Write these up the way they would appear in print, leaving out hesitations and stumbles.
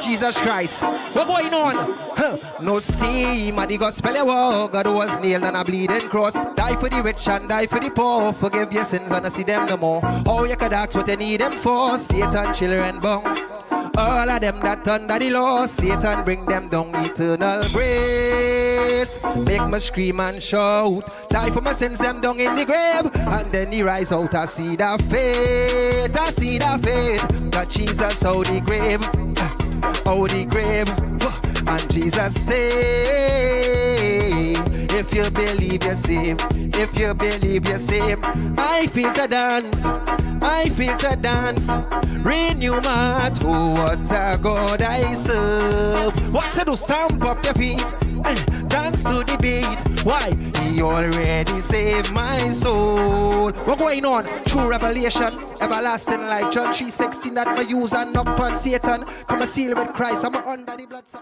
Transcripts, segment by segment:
Jesus Christ. What going on? Huh. No steam at the gospel, God was nailed on a bleeding cross. Die for the rich and die for the poor. Forgive your sins and I see them no more. Oh, you could ask what you need them for. Satan, children, bong. All of them that under the law, Satan bring them down eternal grace. Make me scream and shout. Die for my sins, them down in the grave. And then he rise out, I see the faith. I see the faith. That Jesus out the grave. Out the grave. And Jesus say, if you believe you're saved. If you believe you're saved. I feel to dance. I feel to dance. Renew my heart. Oh, what a God I serve. What to do? Stamp up your feet. Dance to the beat. Why? He already saved my soul. What going on? True revelation, everlasting life. John 3:16 that my use and knock upon Satan. Come a seal with Christ. I'm under the blood. So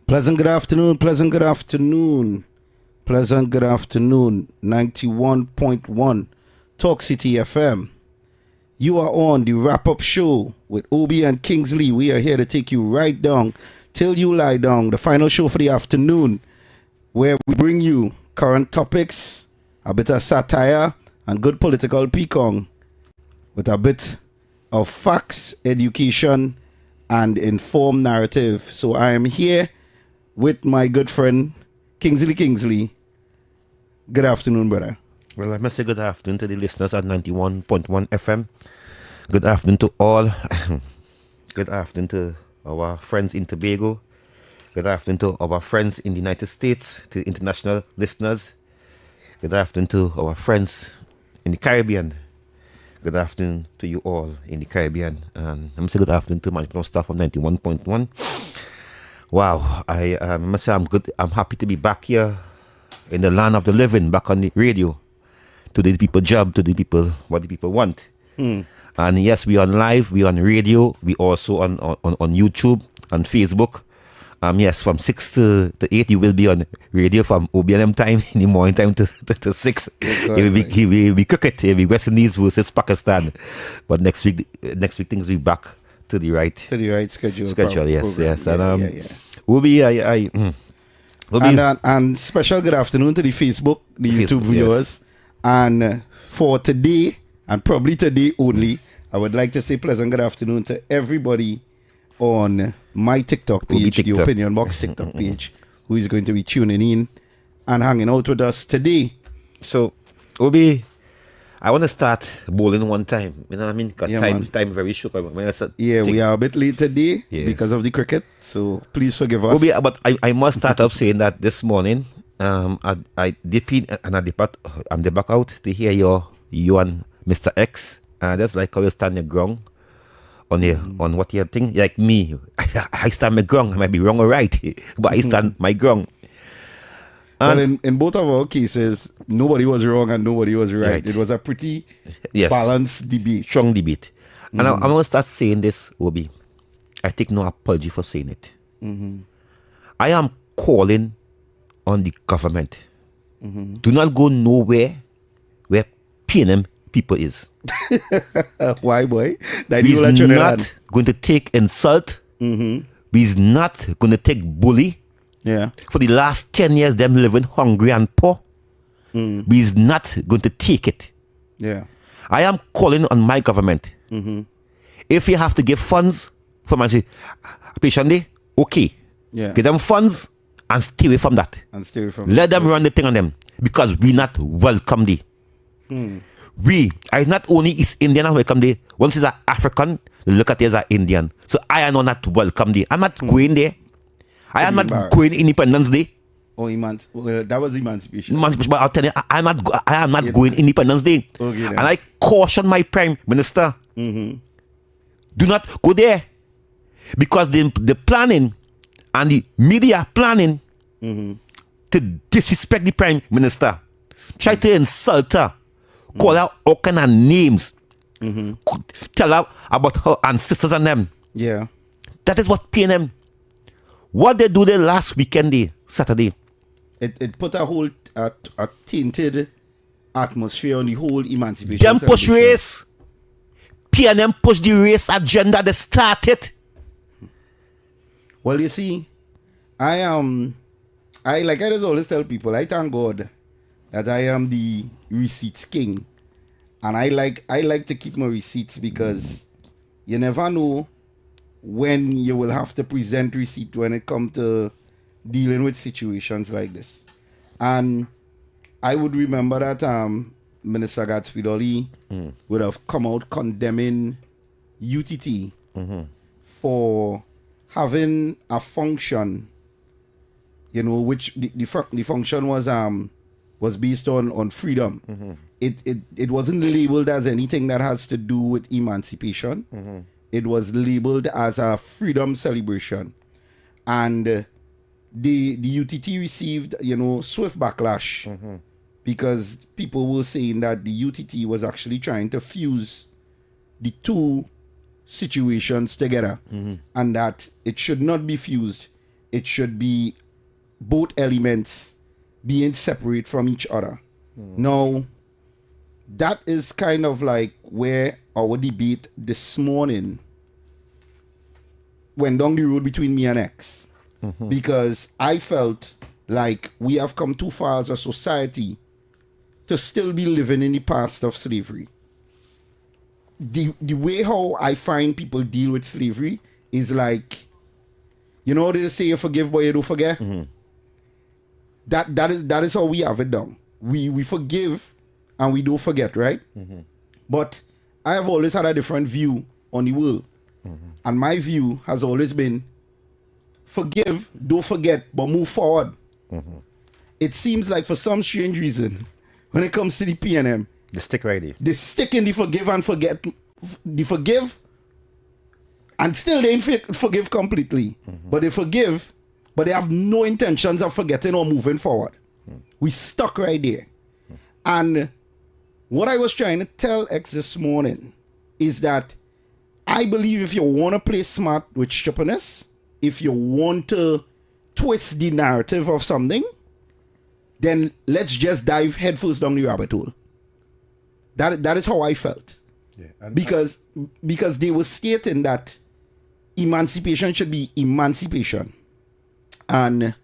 Pleasant good afternoon. Pleasant good afternoon. Pleasant good afternoon. 91.1 Talk City FM. You are on the wrap-up show with Obi and Kingsley. We are here to take you right down till you lie down. The final show for the afternoon, where we bring you current topics, a bit of satire, and good political pecan, with a bit of facts, education, and informed narrative. So I am here with my good friend, Kingsley. Good afternoon, brother. Well, I must say good afternoon to the listeners at 91.1 FM. Good afternoon to all. Good afternoon to our friends in Tobago. Good afternoon to our friends in the United States, to international listeners. Good afternoon to our friends in the Caribbean. Good afternoon to you all in the Caribbean. And I'm say good afternoon to my staff of 91.1. Wow, I must say I'm good. I'm happy to be back here in the land of the living, back on the radio, to do the people job, to the people what the people want. And yes, we on live, we on radio, we also on YouTube, on Facebook. Yes, from 6 to 8, you will be on radio from OBLM time in the morning time to 6. It will be cricket. It will be West Indies versus Pakistan. But next week things will be back to the right. To the right schedule. Yes, program. yes. And we'll be, and special good afternoon to the Facebook, the YouTube viewers. Yes. And for today, and probably today only, I would like to say pleasant good afternoon to everybody on my TikTok page, the Opinion Box TikTok page, who is going to be tuning in and hanging out with us today. So, Obi, I want to start bowling one time. You know what I mean? Because time very short. When we are a bit late today because of the cricket. So, please forgive us. Obi, but I must start up saying that this morning, I dip in and I'm back out to hear you and Mr. X. That's like how you stand your ground. On what you think, like me, I stand my ground. I might be wrong or right, but I stand my ground. Well, in both of our cases, nobody was wrong and nobody was right. It was a pretty balanced debate, strong debate. And I'm going to start saying this, Obi. I take no apology for saying it. I am calling on the government. Do not go nowhere where PNM people is. Why, boy? We's not going to take insult. We's not going to take bully. Yeah. For the last 10 years, them living hungry and poor. We's not going to take it. Yeah. I am calling on my government. If you have to give funds for my patient day, okay. Yeah. Give them funds and stay away from that. Let them run the thing on them because we not welcome there. We are not only East Indian and welcome there. Once is an African, look at it as an Indian. So I am not welcome there. I'm not going there. I am not going Independence Day. Oh, well, that was emancipation. But I'll tell you, I am not going Independence Day. Okay, and I caution my Prime Minister, do not go there. Because the planning and the media planning to disrespect the Prime Minister. Try to insult her. Call out all kind of names. Tell her about her ancestors and them. Yeah. That is what PNM. What they do the last weekend, Saturday. It put a whole a tainted atmosphere on the whole emancipation. Them push race. PNM push the race agenda they started. Well, you see, I like I just always tell people, I thank God that I am the receipts king. And I like to keep my receipts because you never know when you will have to present receipt when it comes to dealing with situations like this. And I would remember that Minister Gatsby would have come out condemning UTT for having a function, which the function was based on freedom. It wasn't labeled as anything that has to do with emancipation. It was labeled as a freedom celebration. And the UTT received, swift backlash because people were saying that the UTT was actually trying to fuse the two situations together and that it should not be fused. It should be both elements being separate from each other. Now, that is kind of like where our debate this morning went down the road between me and X. Because I felt like we have come too far as a society to still be living in the past of slavery. The way how I find people deal with slavery is like, they say you forgive but you don't forget. That is how we have it done. We forgive and we don't forget, right? But I have always had a different view on the world. And my view has always been forgive, don't forget, but move forward. It seems like for some strange reason, when it comes to the PNM, The stick right there. They stick in the forgive and forget, the forgive, and still they ain't forgive completely. But they forgive, but they have no intentions of forgetting or moving forward. We stuck right there. And what I was trying to tell X this morning is that I believe if you want to play smart with stupidness, if you want to twist the narrative of something, then let's just dive headfirst down the rabbit hole. That is how I felt. Yeah, because they were stating that emancipation should be emancipation, and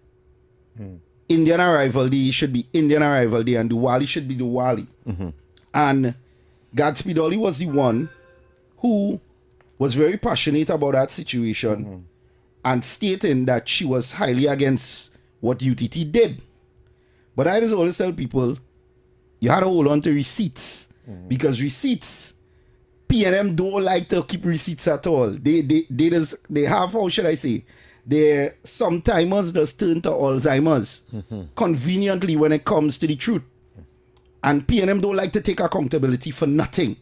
Indian Arrival Day should be Indian Arrival Day, and Diwali should be Diwali. And Godspeed Dolly was the one who was very passionate about that situation and stating that she was highly against what UTT did. But I just always tell people, you had to hold on to receipts, because receipts, P&M don't like to keep receipts at all. They have, how should I say, they sometimes just turn to Alzheimer's conveniently when it comes to the truth. And P&M don't like to take accountability for nothing,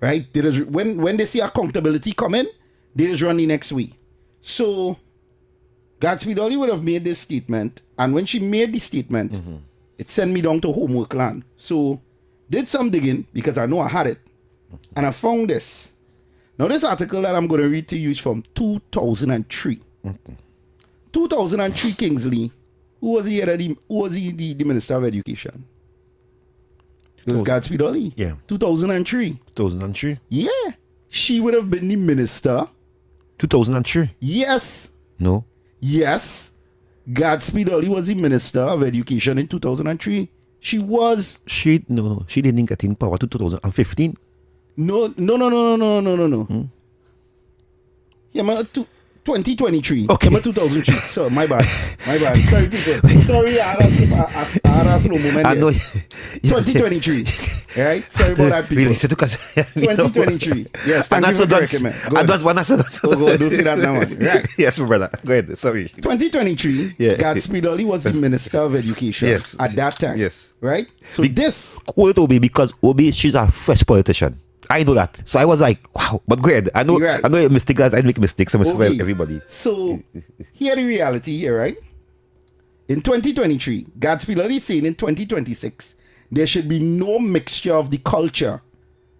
right? They just, when they see accountability coming, they just run the next way. So Godspeed Dolly would have made this statement, and when she made the statement, it sent me down to homework land. So did some digging, because I know I had it, and I found this. Now this article that I'm going to read to you is from 2003. 2003, Kingsley, who was the Minister of Education? It was Godspeed Dolly. Yeah. 2003. 2003? Yeah. She would have been the minister. 2003? Yes. No. Yes. Godspeed Dolly was the Minister of Education in 2003. She was. She didn't get in power to 2015. No. Yeah, man, 2023. Okay. Yeah, 2003. So, my bad. Sorry, people. Sorry, I had a slow moment. I know. 2023. Right? Sorry about that, people. Really, 2023. Yes, thank you for correcting me. Go And that's one answer. Go, don't say that now. Right. Yes, my brother. Go ahead. Sorry. 2023, Yeah. Godspeed Dolly was the Minister of Education Yes. at that time. Yes. Right? So this... Quote Obi, because Obi, she's a fresh politician. I know that. So I was like, wow. But go ahead. I know you're mistake, guys. I make mistakes. So Okay. everybody. So here the reality here, right? In 2023, Godspeed Dolly is saying in 2026, there should be no mixture of the culture,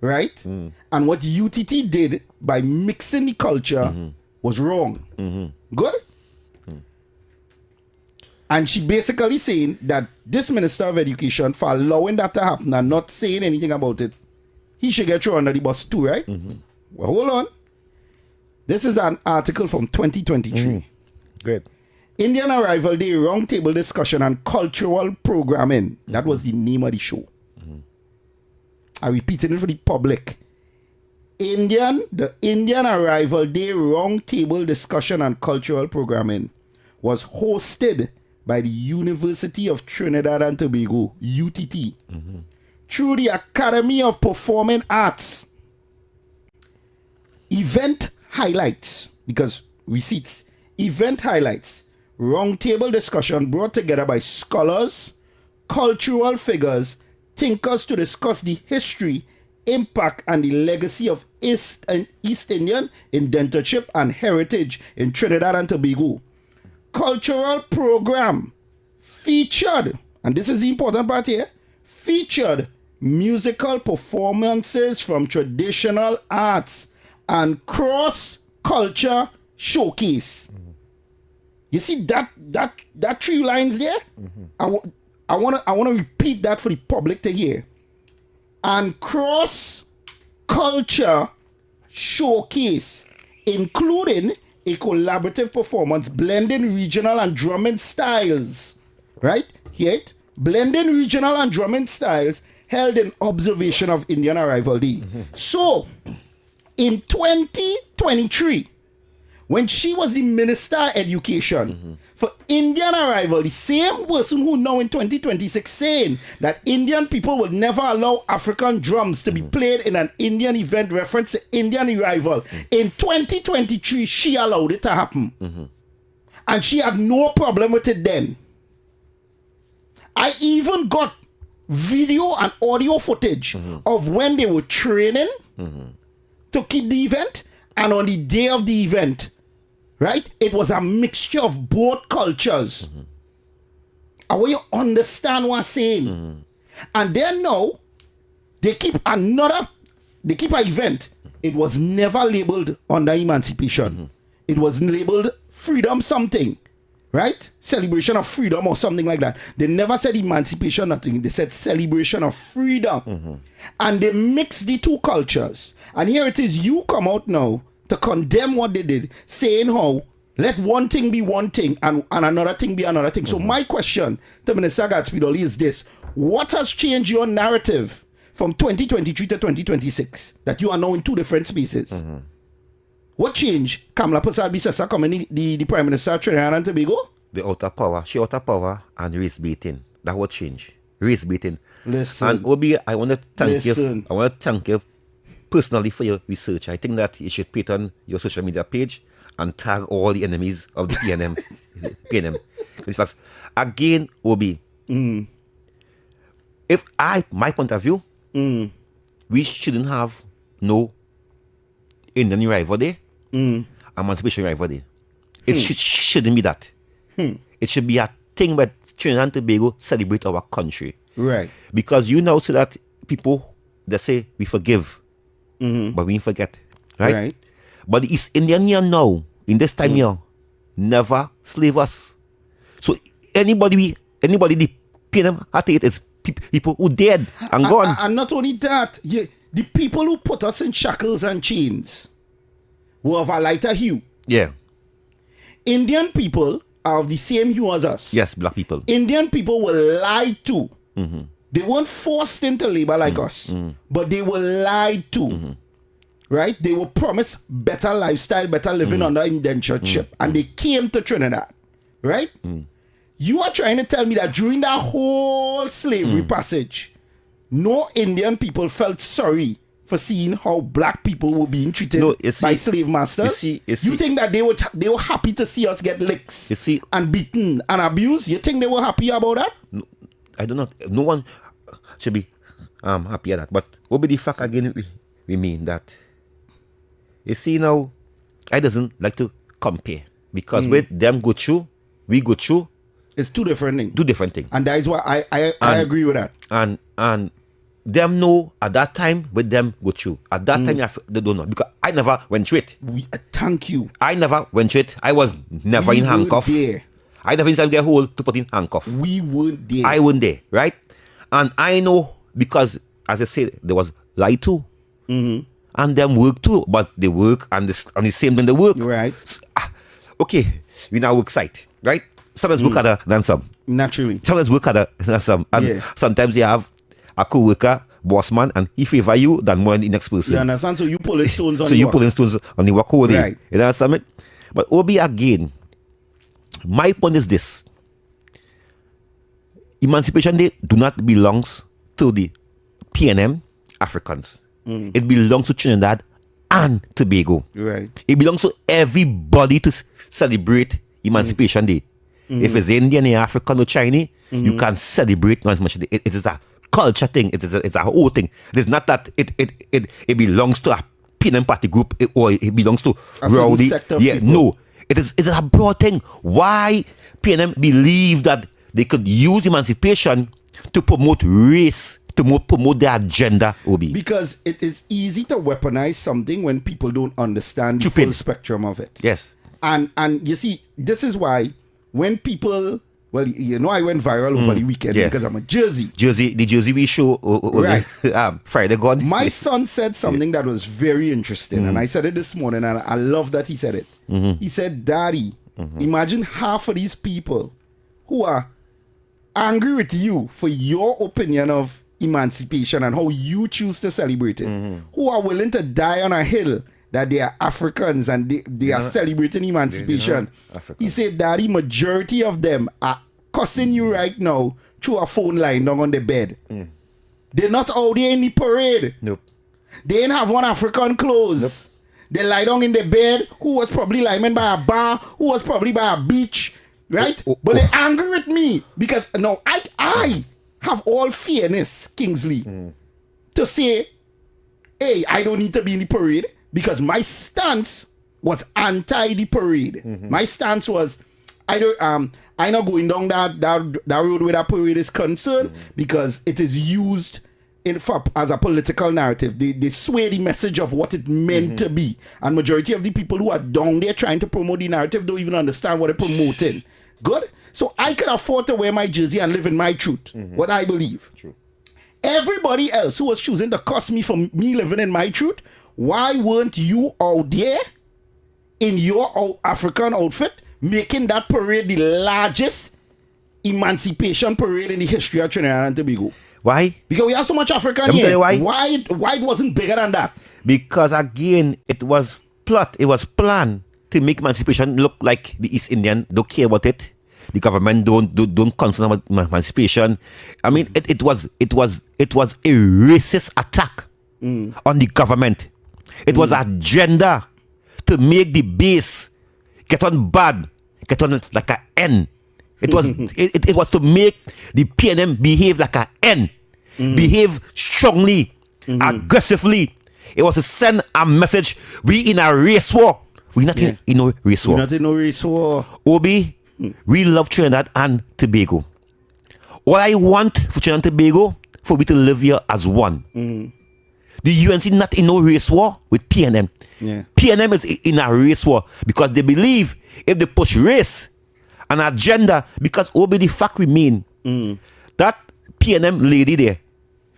right? And what UTT did by mixing the culture was wrong. Good? And she basically saying that this Minister of Education, for allowing that to happen and not saying anything about it, he should get thrown under the bus too, right? Well, hold on. This is an article from 2023. Good. Indian Arrival Day Roundtable Discussion and Cultural Programming. That was the name of the show. I repeated it for the public. The Indian Arrival Day Roundtable Discussion and Cultural Programming was hosted by the University of Trinidad and Tobago, UTT, through the Academy of Performing Arts. Event highlights, because receipts, event highlights, roundtable discussion brought together by scholars, cultural figures, thinkers to discuss the history, impact, and the legacy of East Indian indentureship and heritage in Trinidad and Tobago. Cultural program featured, and this is the important part here, featured musical performances from traditional arts and cross-culture showcase. You see that 3 lines there? I want to repeat that for the public to hear. And cross-culture showcase, including a collaborative performance blending regional and drumming styles. Right? Hear it? Blending regional and drumming styles held in observation of Indian Arrival Day. So, in 2023, when she was the Minister of Education for Indian Arrival, the same person who now in 2026 saying that Indian people will never allow African drums to be played in an Indian event reference to Indian Arrival, in 2023, she allowed it to happen. And she had no problem with it then. I even got video and audio footage of when they were training to keep the event and on the day of the event, right? It was a mixture of both cultures. I want you to understand what I'm saying. And then now, they keep an event. It was never labeled under emancipation. It was labeled freedom something, right? Celebration of freedom or something like that. They never said emancipation nothing. They said celebration of freedom. And they mixed the two cultures. And here it is, you come out now to condemn what they did, saying how let one thing be one thing and another thing be another thing. So my question to Minister Gatspeed is this. What has changed your narrative from 2023 to 2026 that you are now in two different spaces? What changed? Kamala Persad Bissessa coming the Prime Minister of Trinidad and Tobago? The outer power, she outer power and race baiting. That what change. Race baiting. Listen. And Obi, I want to thank you. I want to thank you personally for your research. I think that you should put on your social media page and tag all the enemies of the PNM. PNM. In fact, again, Obi, if my point of view, we shouldn't have no Indian Rival Day, Emancipation Rival Day. It shouldn't be that. It should be a thing where Trinidad and Tobago celebrate our country. Right. Because you know, so that people, they say, we forgive, but we forget. Right? But the East Indian here now, in this time here, never slave us. So anybody the PNM at it is people who dead and gone. And not only that, the people who put us in shackles and chains were of a lighter hue. Yeah. Indian people are of the same hue as us. Yes, black people. Indian people were lied to. They weren't forced into labor like us, but they were lied to. Right? They were promised better lifestyle, better living under indentureship, and they came to Trinidad. Right? You are trying to tell me that during that whole slavery passage, no Indian people felt sorry for seeing how black people were being treated by slave masters? You think that they were happy to see us get licks and beaten and abused? You think they were happy about that? No, I do not. No one should be happy at that. But what be the fact again we mean that, you see now, I doesn't like to compare. Because with them go through, we go through. It's two different things. Two different things. And that is why I agree with that. And them know at that time with them go through. At that time they don't know. Because I never went through it. Thank you. I never went through it. I was never in handcuff. I never inside get hold to put in handcuff. We weren't there. I weren't there, right? And I know because, as I said, there was lie too. And them work too. But they work and on the same time they work. Right. Okay, we now work site, right? Sometimes work harder than some. Naturally. Sometimes work harder than some. And sometimes you have a co-worker, boss man, and he favor you than more than the next person. You understand? So you pulling stones on so you pulling stones on the work whole day. Right. You understand me? But Obi again, my point is this. Emancipation Day do not belongs to the PNM Africans. It belongs to Trinidad and Tobago. Right. It belongs to everybody to celebrate Emancipation Day. If it's Indian, African, or Chinese, you can celebrate Emancipation Day. It is a culture thing. It's a whole thing. It's not that it belongs to a PNM party group or it belongs to rowdy. Yeah, no. It's a broad thing. Why PNM believe that they could use emancipation to promote race, to promote their agenda, Obi? Because it is easy to weaponize something when people don't understand the full spectrum of it. Yes. And you see, this is why when people, well, you know, I went viral over the weekend because I'm a Jersey. The Jersey we show right. Friday gone. My son said something that was very interesting, and I said it this morning, and I love that he said it. He said, Daddy, imagine half of these people who are angry with you for your opinion of emancipation and how you choose to celebrate it, who are willing to die on a hill that they are Africans and they are celebrating emancipation. He said, Daddy, majority of them are cussing you right now through a phone line down on the bed. They're not out there in the parade. Nope. They ain't have one African clothes. Nope. They lie down in the bed, who was probably lying by a bar, who was probably by a beach, right? But they're angry with me because now I have all fairness, Kingsley, to say, hey, I don't need to be in the parade because my stance was anti the parade. My stance was, I'm not going down that road where that parade is concerned because it is used as a political narrative. They sway the message of what it meant to be. And majority of the people who are down there trying to promote the narrative don't even understand what they're promoting. Good? So I can afford to wear my jersey and live in my truth, what I believe. True. Everybody else who was choosing to cost me for me living in my truth, why weren't you out there in your African outfit making that parade the largest emancipation parade in the history of Trinidad and Tobago? Why? Because we have so much African Let me here. tell you why. Why it wasn't bigger than that? Because again, it was planned to make emancipation look like the East Indian don't care about it. The government don't concern about emancipation. I mean, it was a racist attack on the government. It was an agenda to make the base get on bad, get on like an N. It was it was to make the PNM behave like an N, behave strongly, aggressively. It was to send a message: we in a race war. We not in no race war. We're not in no race war. Obi, we love Trinidad and Tobago. All I want for Trinidad and Tobago, for we to live here as one. The UNC not in no race war with PNM. Yeah. PNM is in a race war because they believe if they push race, an agenda, because Obi, the fact remain that PNM lady there,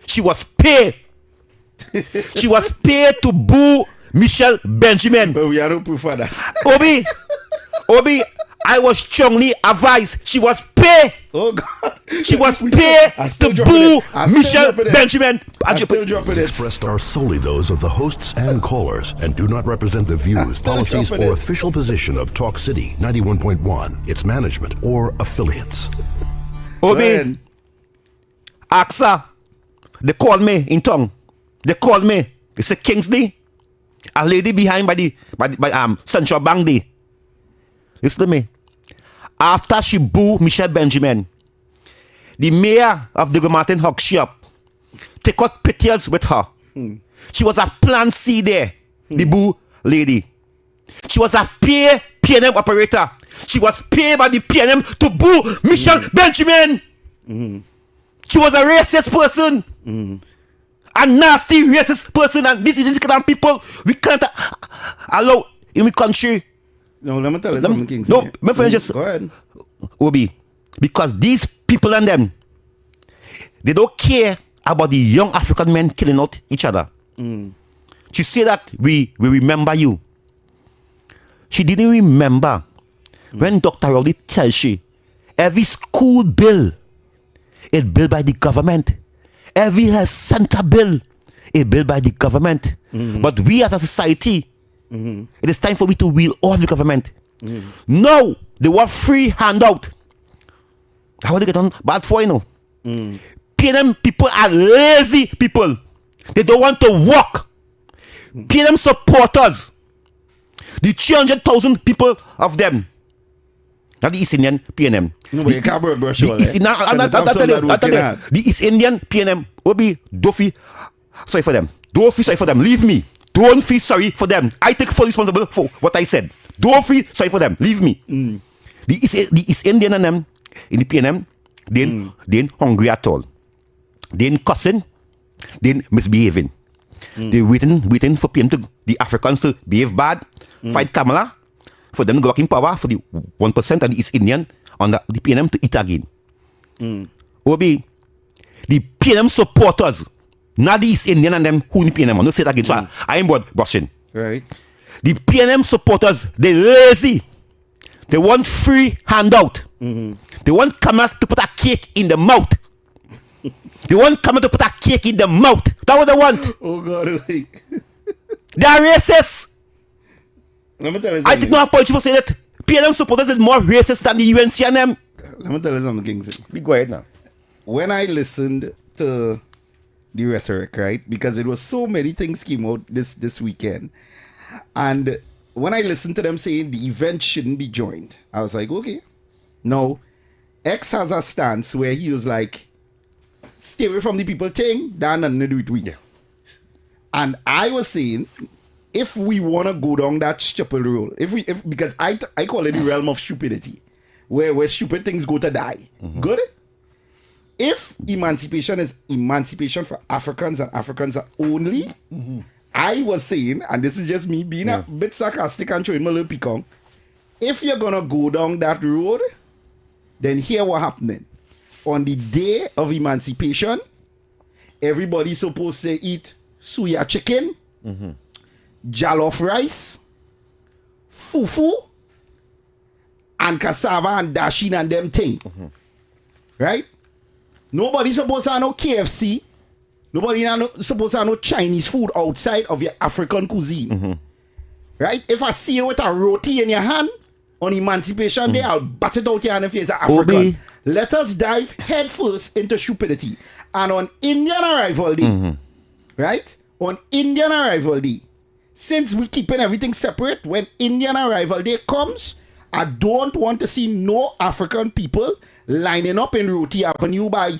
she was paid. She was paid to boo Michelle Benjamin. But we have no proof for that. Obi, I was strongly advised. She was paid. Oh God. She was paid to boo Michelle Benjamin. I'm still dropping it. Expressed are solely those of the hosts and callers and do not represent the views, policies, or official position of Talk City 91.1, its management, or affiliates. Obi, AXA, they called me in tongue. They called me. They said, Kingsley, a lady behind by Central Bank Day. Listen to me. After she boo Michelle Benjamin, the mayor of the Martin Hog Shop take out pictures with her. She was a Plan C there, the boo lady. She was a PNM operator. She was paid by the PNM to boo Michelle Benjamin. She was a racist person. A nasty racist person, and this is the kind of people we can't allow in the country. No, let me tell you something, Kingsley. No, my friend, just go ahead. Obi, because these people and them, they don't care about the young African men killing out each other. She said that we remember you. She didn't remember when Dr. Rowley tells she every school bill is built by the government. Every health center bill is built by the government. But we as a society, it is time for we to wheel off the government. No, they want free handout. How would they get on bad for, you know? PNM people are lazy people. They don't want to work. PNM supporters, the 300,000 people of them, not the East Indian PNM. No, but you can't brush the East Indian, the East Indian PNM, Obi, don't feel sorry for them. Don't feel sorry for them. Leave me. Don't feel sorry for them. I take full responsibility for what I said. Don't feel sorry for them. Leave me. The East Indian and them in the PNM, they ain't hungry at all. They ain't cussing. They ain't misbehaving. They waiting for PM to the Africans to behave bad, fight Kamala, for them to go back in power for the 1% and the East Indian on the PNM to eat again. Obi, the PNM supporters, not the East Indian and them who in the PNM. I'm not say it again, so I ain't brushing. Right. The PNM supporters, they lazy. They want free handout. They want Kamala to put a cake in the mouth. They want Kamala to put a cake in the mouth. That's what they want. Oh God, like. They are racist. Let me tell you I something. did not apologize for saying that. PNM supporters is more racist than the UNCNM. Let me tell you something, Kingsley. Be go ahead now. When I listened to the rhetoric, right? Because it was so many things came out this weekend. And when I listened to them saying the event shouldn't be joined, I was like, okay. No. X has a stance where he was like, stay away from the people thing, that nothing to do with we. Yeah. And I was saying, if we want to go down that stupid road, because I call it the realm of stupidity, where stupid things go to die. Good? If emancipation is emancipation for Africans and Africans are only, I was saying, and this is just me being a bit sarcastic and showing my little peacock, if you're going to go down that road, then here what happening. On the day of emancipation, everybody's supposed to eat suya chicken, jollof rice, fufu, and cassava and dashin and them thing. Right? Nobody's supposed to have no KFC. Nobody supposed to have no Chinese food outside of your African cuisine. Right? If I see you with a roti in your hand on Emancipation Day, I'll bat it out your hand if you're African. Obi. Let us dive headfirst into stupidity. And on Indian Arrival Day, right? On Indian Arrival Day, since we're keeping everything separate, when Indian Arrival Day comes, I don't want to see no African people lining up in Roti Avenue by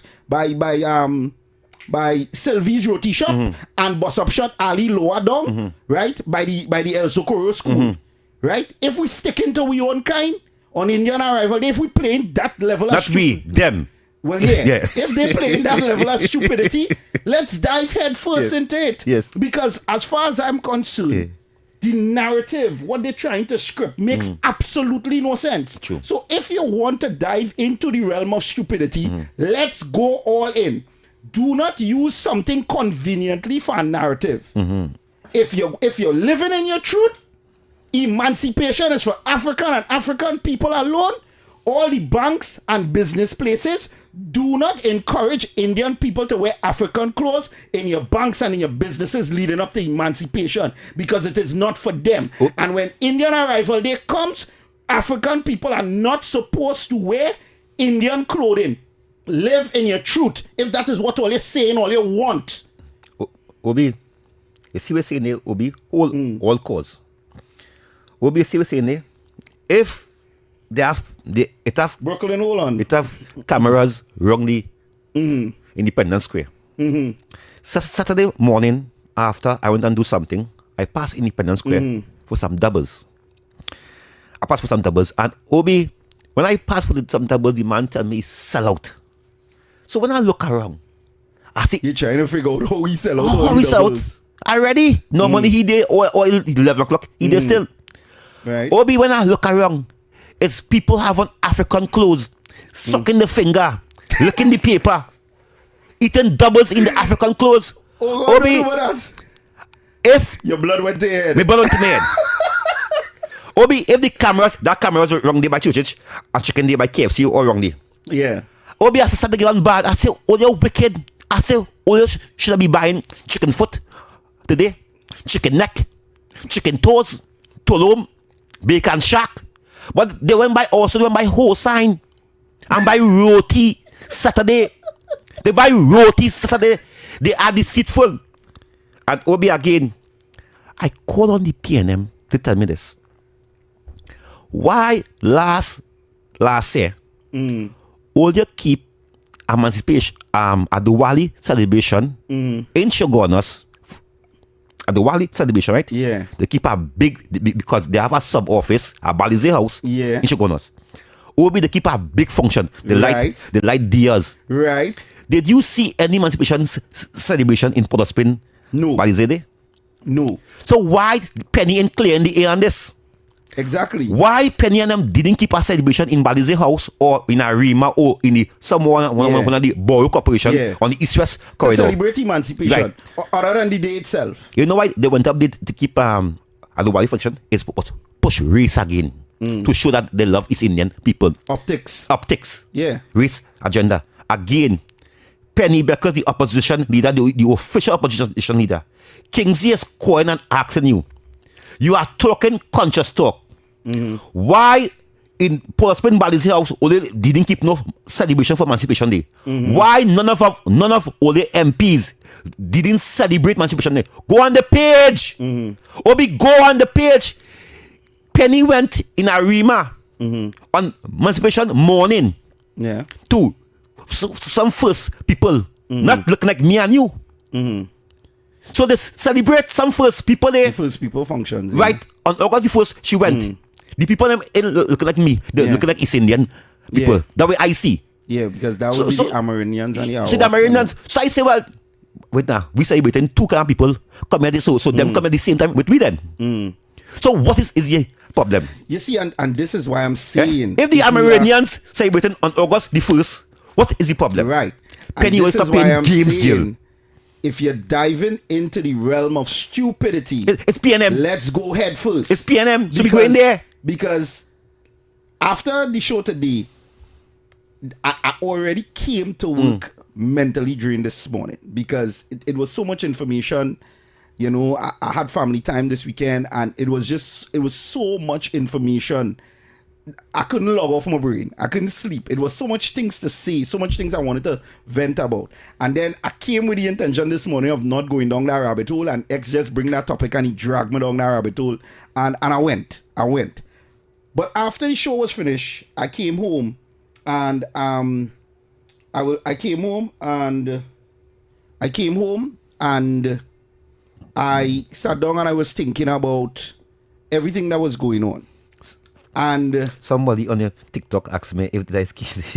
Sylvie's Roti Shop and Bus Up Shot Ali lower down, right? By the El Socorro School, right? If we stick into we own kind on Indian Arrival Day, if we playing that level Not of we, them. well, yeah. Yes. If they play in that level of stupidity, let's dive head first into it. Yes. Because as far as I'm concerned, the narrative, what they're trying to script, makes absolutely no sense. True. So if you want to dive into the realm of stupidity, let's go all in. Do not use something conveniently for a narrative. If you're living in your truth, emancipation is for African and African people alone. All the banks and business places do not encourage Indian people to wear African clothes in your banks and in your businesses leading up to emancipation, because it is not for them. And when Indian Arrival Day comes, African people are not supposed to wear Indian clothing. Live in your truth. If that is what all you're saying, all you want. Obi, you see what saying there, Obi? All cause. Obi, you see what saying there? If it have Brooklyn, hold on. it have cameras wrongly Independence Square. Saturday morning after I went and do something, I passed Independence Square for some doubles. I passed for some doubles, and Obi, when I passed for some doubles, the man tell me sell out. So when I look around, I see You're trying to figure out how we sell out. how we sell out. Already, no money he did, or 11 o'clock he did still. Right. Obi, when I look around, it's people have on African clothes, sucking the finger, licking the paper, eating doubles in the African clothes. Obi, if your blood went to your head. my blood went to my head. Obi, if the that cameras are wrong day by Church and chicken day by KFC or wrong day. Yeah. Obi, I said the girl bad. I say, oh, you're wicked. I say, oh, you should I be buying chicken foot today? Chicken neck, chicken toes, tolom, bacon shack. But they went by whole sign and buy roti Saturday. They buy roti Saturday. They are deceitful. And Obi again, I call on the PNM to tell me this. Why last year, all you keep emancipation at the Wali celebration in Shogunas, at the Wali celebration, right? Yeah. They keep a big, because they have a sub office, a Balize house in Shogunas. Obi, they keep a big function. They light dias. Right. Did you see any emancipation celebration in Port of Spain? No. Balize Day? No. So why Penny and Clay in the air on this? Exactly. Why Penny and them didn't keep a celebration in Balize House or in Arima or in the one of the Borough Corporation on the East-West corridor? Celebrate emancipation. Right. Other than the day itself. You know why they went up there to keep at the Wali function? Is push race again to show that they love East Indian people. Optics. Yeah. Race agenda. Again, Penny, because the opposition leader, the official opposition leader, Kingsley is calling and asking you. You are talking conscious talk. Why in Port of Spain Balize House only didn't keep no celebration for Emancipation Day? Why none of all the MPs didn't celebrate Emancipation Day? Go on the page. Obi, go on the page. Penny went in Arima on Emancipation morning to some first people not looking like me and you. So they celebrate some first people there. The first people functions. Right, on August the 1st, she went. The people them looking like me, they're looking like East Indian people. Yeah. That way I see. Yeah, because that would be the Amerindians and the See the Amerindians. So I say, well, wait now, we celebrating two kind of people come at so them come at the same time with we then. So what is the problem? You see, and this is why I'm saying, if the Amerindians celebrating on August the 1st, what is the problem? right, Penny will stop playing games, Gil. If you're diving into the realm of stupidity, It's PNM. let's go head first. It's PNM. So we go in there. Because after the show today, I already came to work mentally during this morning because it was so much information. You know, I had family time this weekend and it was so much information. I couldn't log off my brain. I couldn't sleep. It was so much things to say, so much things I wanted to vent about. And then I came with the intention this morning of not going down that rabbit hole, and X just bring that topic and he dragged me down that rabbit hole. And I went. But after the show was finished, I came home and I came home and I sat down and I was thinking about everything that was going on. And somebody on your TikTok asked me if that is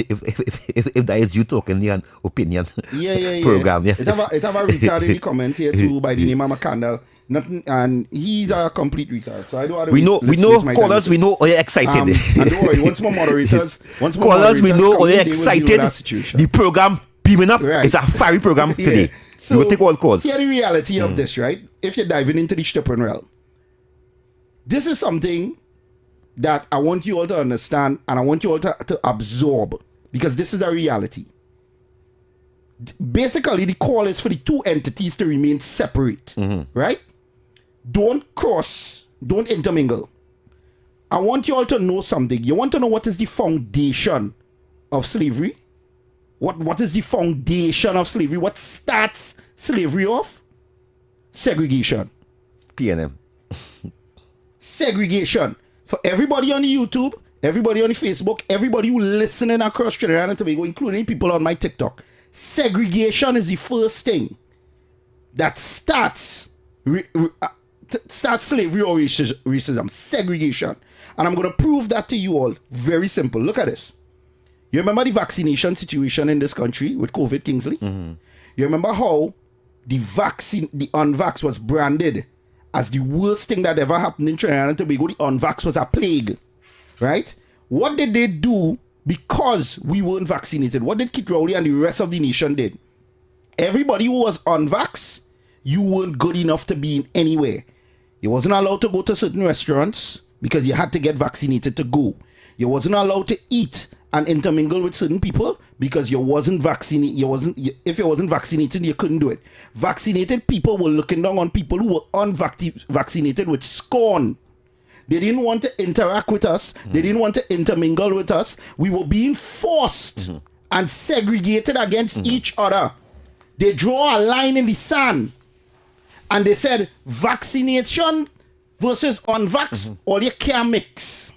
if that is you talking an opinion program. Yes, it have a retard in the comment here too by the name of McCandle. Nothing, and he's a complete retard. So I don't. We know callers. We know you're excited. And don't worry. Once more moderators, callers, we know you're excited. The program beaming up. Right. It's a fiery program today. So we will take all calls. Here the reality of this, right? If you're diving into the Stippen realm, this is something that I want you all to understand and I want you all to absorb, because this is a reality. Basically, the call is for the two entities to remain separate, right? Don't cross, don't intermingle. I want you all to know something. You want to know what is the foundation of slavery? What is the foundation of slavery? What starts slavery off? Segregation. PNM. Segregation. For everybody on the YouTube, everybody on the Facebook, everybody who listening across Trinidad and Tobago, including people on my TikTok, segregation is the first thing that starts slavery or racism. Segregation. And I'm going to prove that to you all. Very simple. Look at this. You remember the vaccination situation in this country with COVID, Kingsley? You remember how the unvax was branded as the worst thing that ever happened in Trinidad and Tobago? The unvax was a plague, right? What did they do because we weren't vaccinated? What did Kit Rowley and the rest of the nation did? Everybody who was unvax, you weren't good enough to be in anywhere. You wasn't allowed to go to certain restaurants because you had to get vaccinated to go. You wasn't allowed to eat and intermingle with certain people because you wasn't vaccinated. If you wasn't vaccinated, you couldn't do it. Vaccinated people were looking down on people who were unvaccinated with scorn. They didn't want to interact with us. They didn't want to intermingle with us. We were being forced and segregated against each other. They draw a line in the sand and they said vaccination versus unvax, all you can't mix.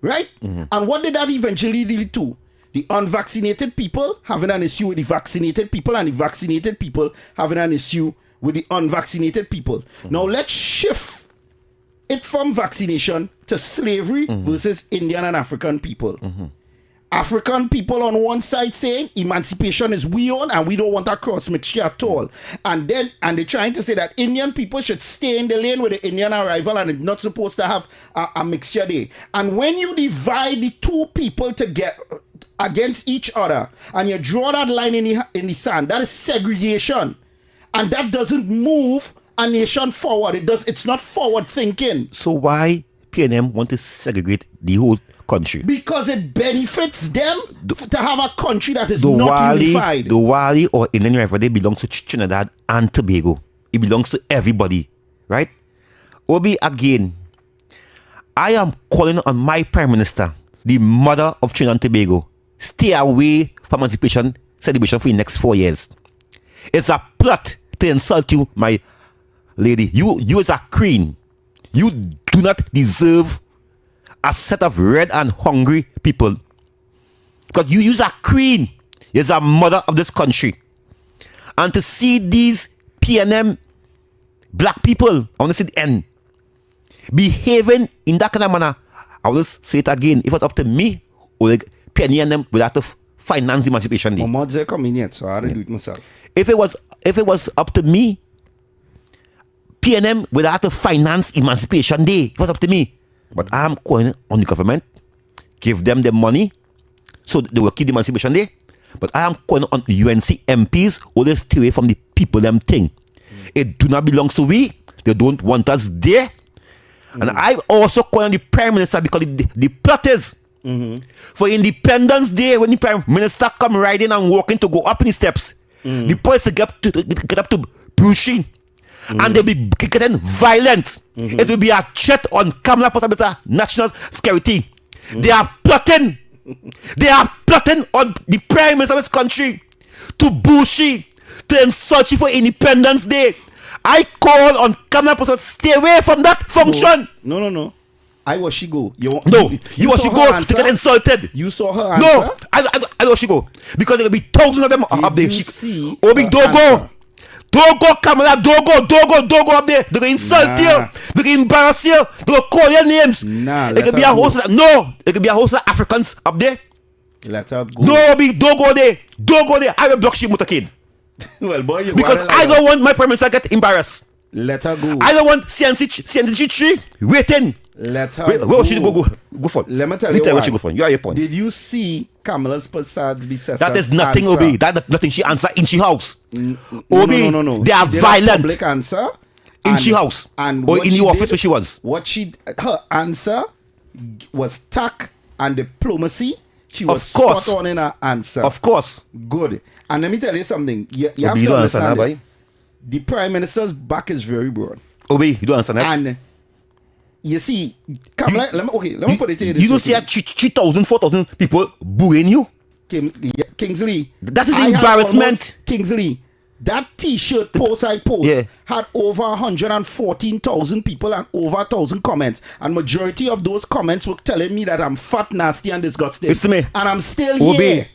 Right? And what did that eventually lead to? The unvaccinated people having an issue with the vaccinated people, and the vaccinated people having an issue with the unvaccinated people. Now let's shift it from vaccination to slavery versus Indian and African people. African people on one side saying emancipation is we own and we don't want a cross mixture at all. And they're trying to say that Indian people should stay in the lane with the Indian arrival and it's not supposed to have a mixture there. And when you divide the two people to get against each other and you draw that line in the sand, that is segregation. And that doesn't move a nation forward. It's not forward thinking. So why PNM want to segregate the whole country? Because it benefits them to have a country that is not unified. The Wali or Indian River, they belong to Trinidad and Tobago. It belongs to everybody, right? Obi, again, I am calling on my Prime Minister, the mother of Trinidad and Tobago, stay away from emancipation celebration for the next 4 years. It's a plot to insult you, my lady. You is a queen. You do not deserve a set of red and hungry people, because you use a queen. You're a mother of this country. And to see these PNM black people, I want to say the end, behaving in that kind of manner, I will say it again. If it was up to me, or like PNM would have to finance Emancipation Day. Mods are coming yet, so I had to do it myself. If it was up to me, PNM would have to finance Emancipation Day. It was up to me. But I'm calling on the government, give them the money so they will keep the Emancipation Day. But I am calling on UNC MPs, always stay away from the people them thing. It do not belong to we. They don't want us there. And I also call on the Prime Minister because the plot is for Independence Day when the Prime Minister come riding and walking to go up in the steps. The police get up to Brucey. And they'll be getting violent. It will be a threat on Kamala Possibility national security. They are plotting. They are plotting on the Prime Minister of this country to Bushi, to insult you for Independence Day. I call on Kamala Possibility, stay away from that function. No. I watch she go. You watch she go to get insulted. You saw her answer? No, I watch she go. Because there will be thousands of them up there. See Obi, don't go. Don't go, Kamala. Don't go up there. They're going to insult you. They're going to embarrass you. They're going to call your names. It could be a host of, no. It could be a host of Africans up there. Let her go. No, Obi, don't go there. Don't go there. I will block she motorcade. Well, boy, because I don't want my Prime Minister to get embarrassed. Let her go. I don't want CNC 3 waiting. Let her go. Where should you go for? Let me tell you what you go for. You are your point. Did you see Kamala's Passad's Bissessa's That is nothing, answer? Obi. That nothing. She answer in she house. Obi, no. They are violent. Public answer in she house and or in the office where she was. Her answer was tact and diplomacy. She was spot on in her answer. Of course. Good. And let me tell you something. You have to understand this. The Prime Minister's back is very broad. Obi, you don't understand that? And you see, Kamala, let me put it to you this. You don't see 3,000, 4,000 people booing you? Kingsley. That is embarrassment. Kingsley, that T-shirt post I post had over 114,000 people and over 1,000 comments. And majority of those comments were telling me that I'm fat, nasty, and disgusting. Listen to me. And I'm still Obi, here.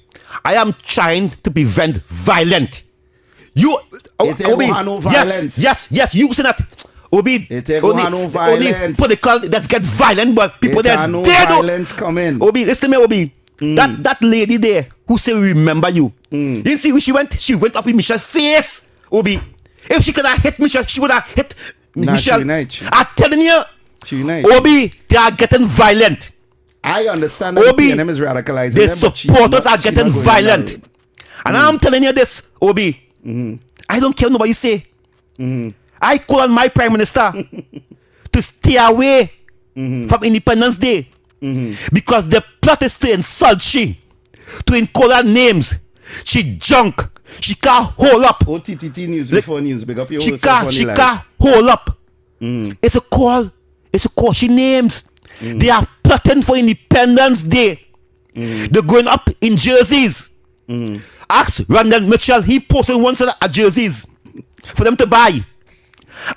I am trying to prevent violence. You, Obi, no violence. yes, you say that. Obi, no violence. Political, let's get violent, but people there's no dead. Violence coming. Obi, listen to me, Obi. That lady there who say we remember you. You see where she went? She went up in Michelle's face. Obi, if she could have hit Michelle, she would have hit Michelle. I'm telling you, Obi, they are getting violent. I understand that Obi, PNM is radicalizing. The supporters are getting violent. And I'm telling you this, Obi. I don't care what nobody say. I call on my Prime Minister to stay away from Independence Day because the plot is to insult she, to call her names. She junk. She can't hold up. OTT news before news. Big up your she can't hold up. It's a call. It's a call. She names. They are plotting for Independence Day. They're going up in jerseys. Ask Randall Mitchell. He posted one set of jerseys for them to buy.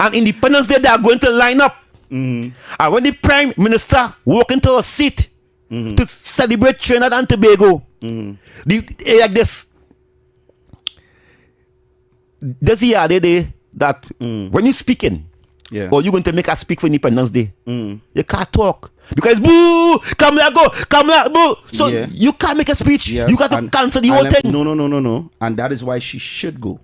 And Independence Day, they are going to line up. And when the Prime Minister walk into a seat to celebrate Trinidad and Tobago, like this. This year, that when you're speaking, or you're going to make us speak for Independence Day, you can't talk. Because boo, Kamala, boo. So you can't make a speech. Yes, you got to cancel the whole thing. No. And that is why she should go.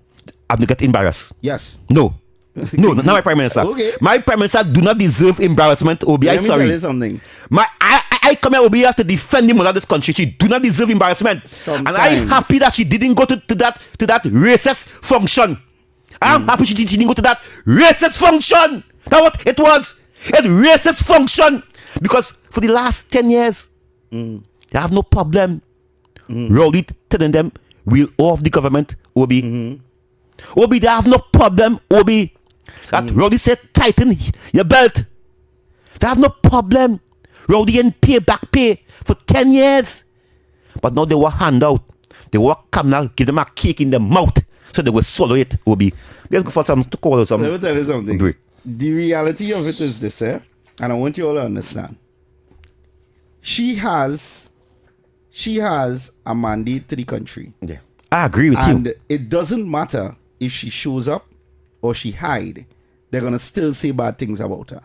I'm going to get embarrassed. Yes. No, not my Prime Minister. Okay. My Prime Minister do not deserve embarrassment. Obi, I'm sorry. Let me tell you something. I come here, Obi, here to defend the mother of this country. She do not deserve embarrassment. Sometimes. And I'm happy that she didn't go to that racist function. I'm happy she didn't go to that racist function. That's what it was. It's racist function. Because for the last 10 years, they have no problem. Rowdy telling them, we'll off the government, Obi. Obi, they have no problem, Obi. That Rowdy said, tighten your belt. They have no problem. Rowdy and back pay for 10 years. But now they were hand out. They were come out, give them a cake in the mouth. So they will swallow it, Obi. Let's go for some to call out some. Let me tell you something. Break. The reality of it is this, and I want you all to understand. She has a mandate to the country. Yeah. I agree with you. And it doesn't matter if she shows up or she hide, they're gonna still say bad things about her.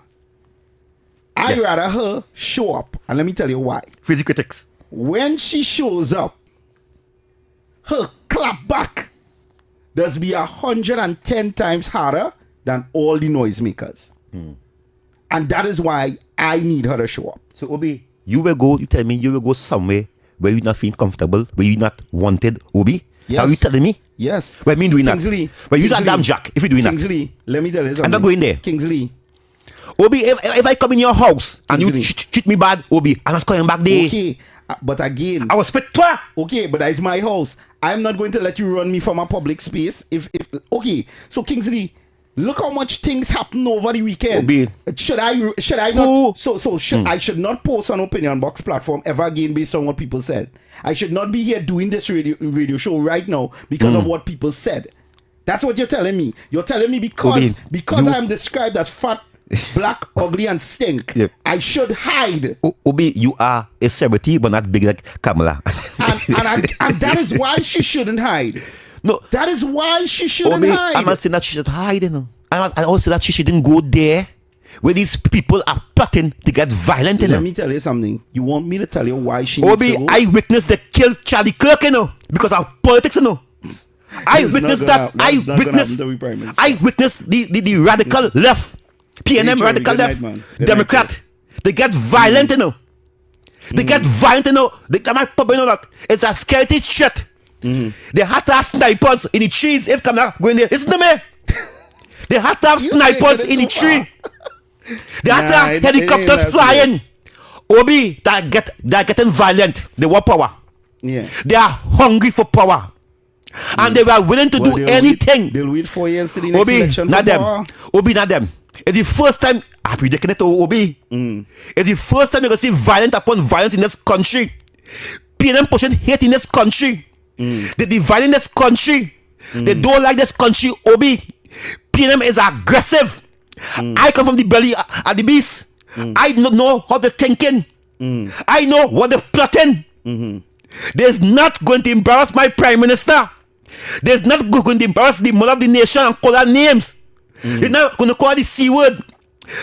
I'd rather her show up, and let me tell you why. Physical critics. When she shows up, her clap back does be 110 times harder than all the noisemakers. And that is why I need her to show up. So, Obi, you tell me you will go somewhere where you're not feeling comfortable, where you're not wanted, Obi? Yes. Are you telling me? Yes. What I mean doing Kingsley, that? Well, you're a damn jack if you're doing Kingsley, let me tell you something. I'm not going there. Kingsley. Obi, if I come in your house and Kingsley. you treat me bad, Obi, I'm not coming back there. Okay, but again... I will spit toi. Okay, but that's my house. I'm not going to let you run me from a public space. Okay, so Kingsley, look how much things happen over the weekend. Obi. Should I not? I should not post on Opinion Box platform ever again based on what people said. I should not be here doing this radio show right now because of what people said. That's what you're telling me. You're telling me because I'm described as fat, black, ugly, and stink. Yep. I should hide. Obi, you are a celebrity, but not big like Kamala. and that is why she shouldn't hide. No, that is why she shouldn't Obi, hide. I'm not saying that she should hide. You know, I also that she shouldn't go there where these people are plotting to get violent. You know. Let me tell you something. You want me to tell you why she needs Obi, to go? I witnessed the kill Charlie Kirk, you know, because of politics, you know. I witnessed that. I witnessed the radical left, PNM radical left, Democrat. They get violent, you know. They get violent, you know. They might pop, you know that. It's a scary shit. They had to have snipers in the trees. If Kamala go in there, listen to me. They had to have snipers in the tree. They had to have helicopters flying. Obi, they're getting violent. They want power. Yeah. They are hungry for power. And they were willing to do anything. They'll wait 4 years to the next election. Not them. Obi, not them. It's the first time I'm predicting it to Obi. It's the first time you're going to see violence upon violence in this country. PNM pushing hate in this country. They divide in this country. They don't like this country, Obi. PNM is aggressive. I come from the belly of the beast. I know how they're thinking. I know what they're plotting. There's not going to embarrass my prime minister. There's not going to embarrass the mother of the nation and call her names. They're not going to call her the C word.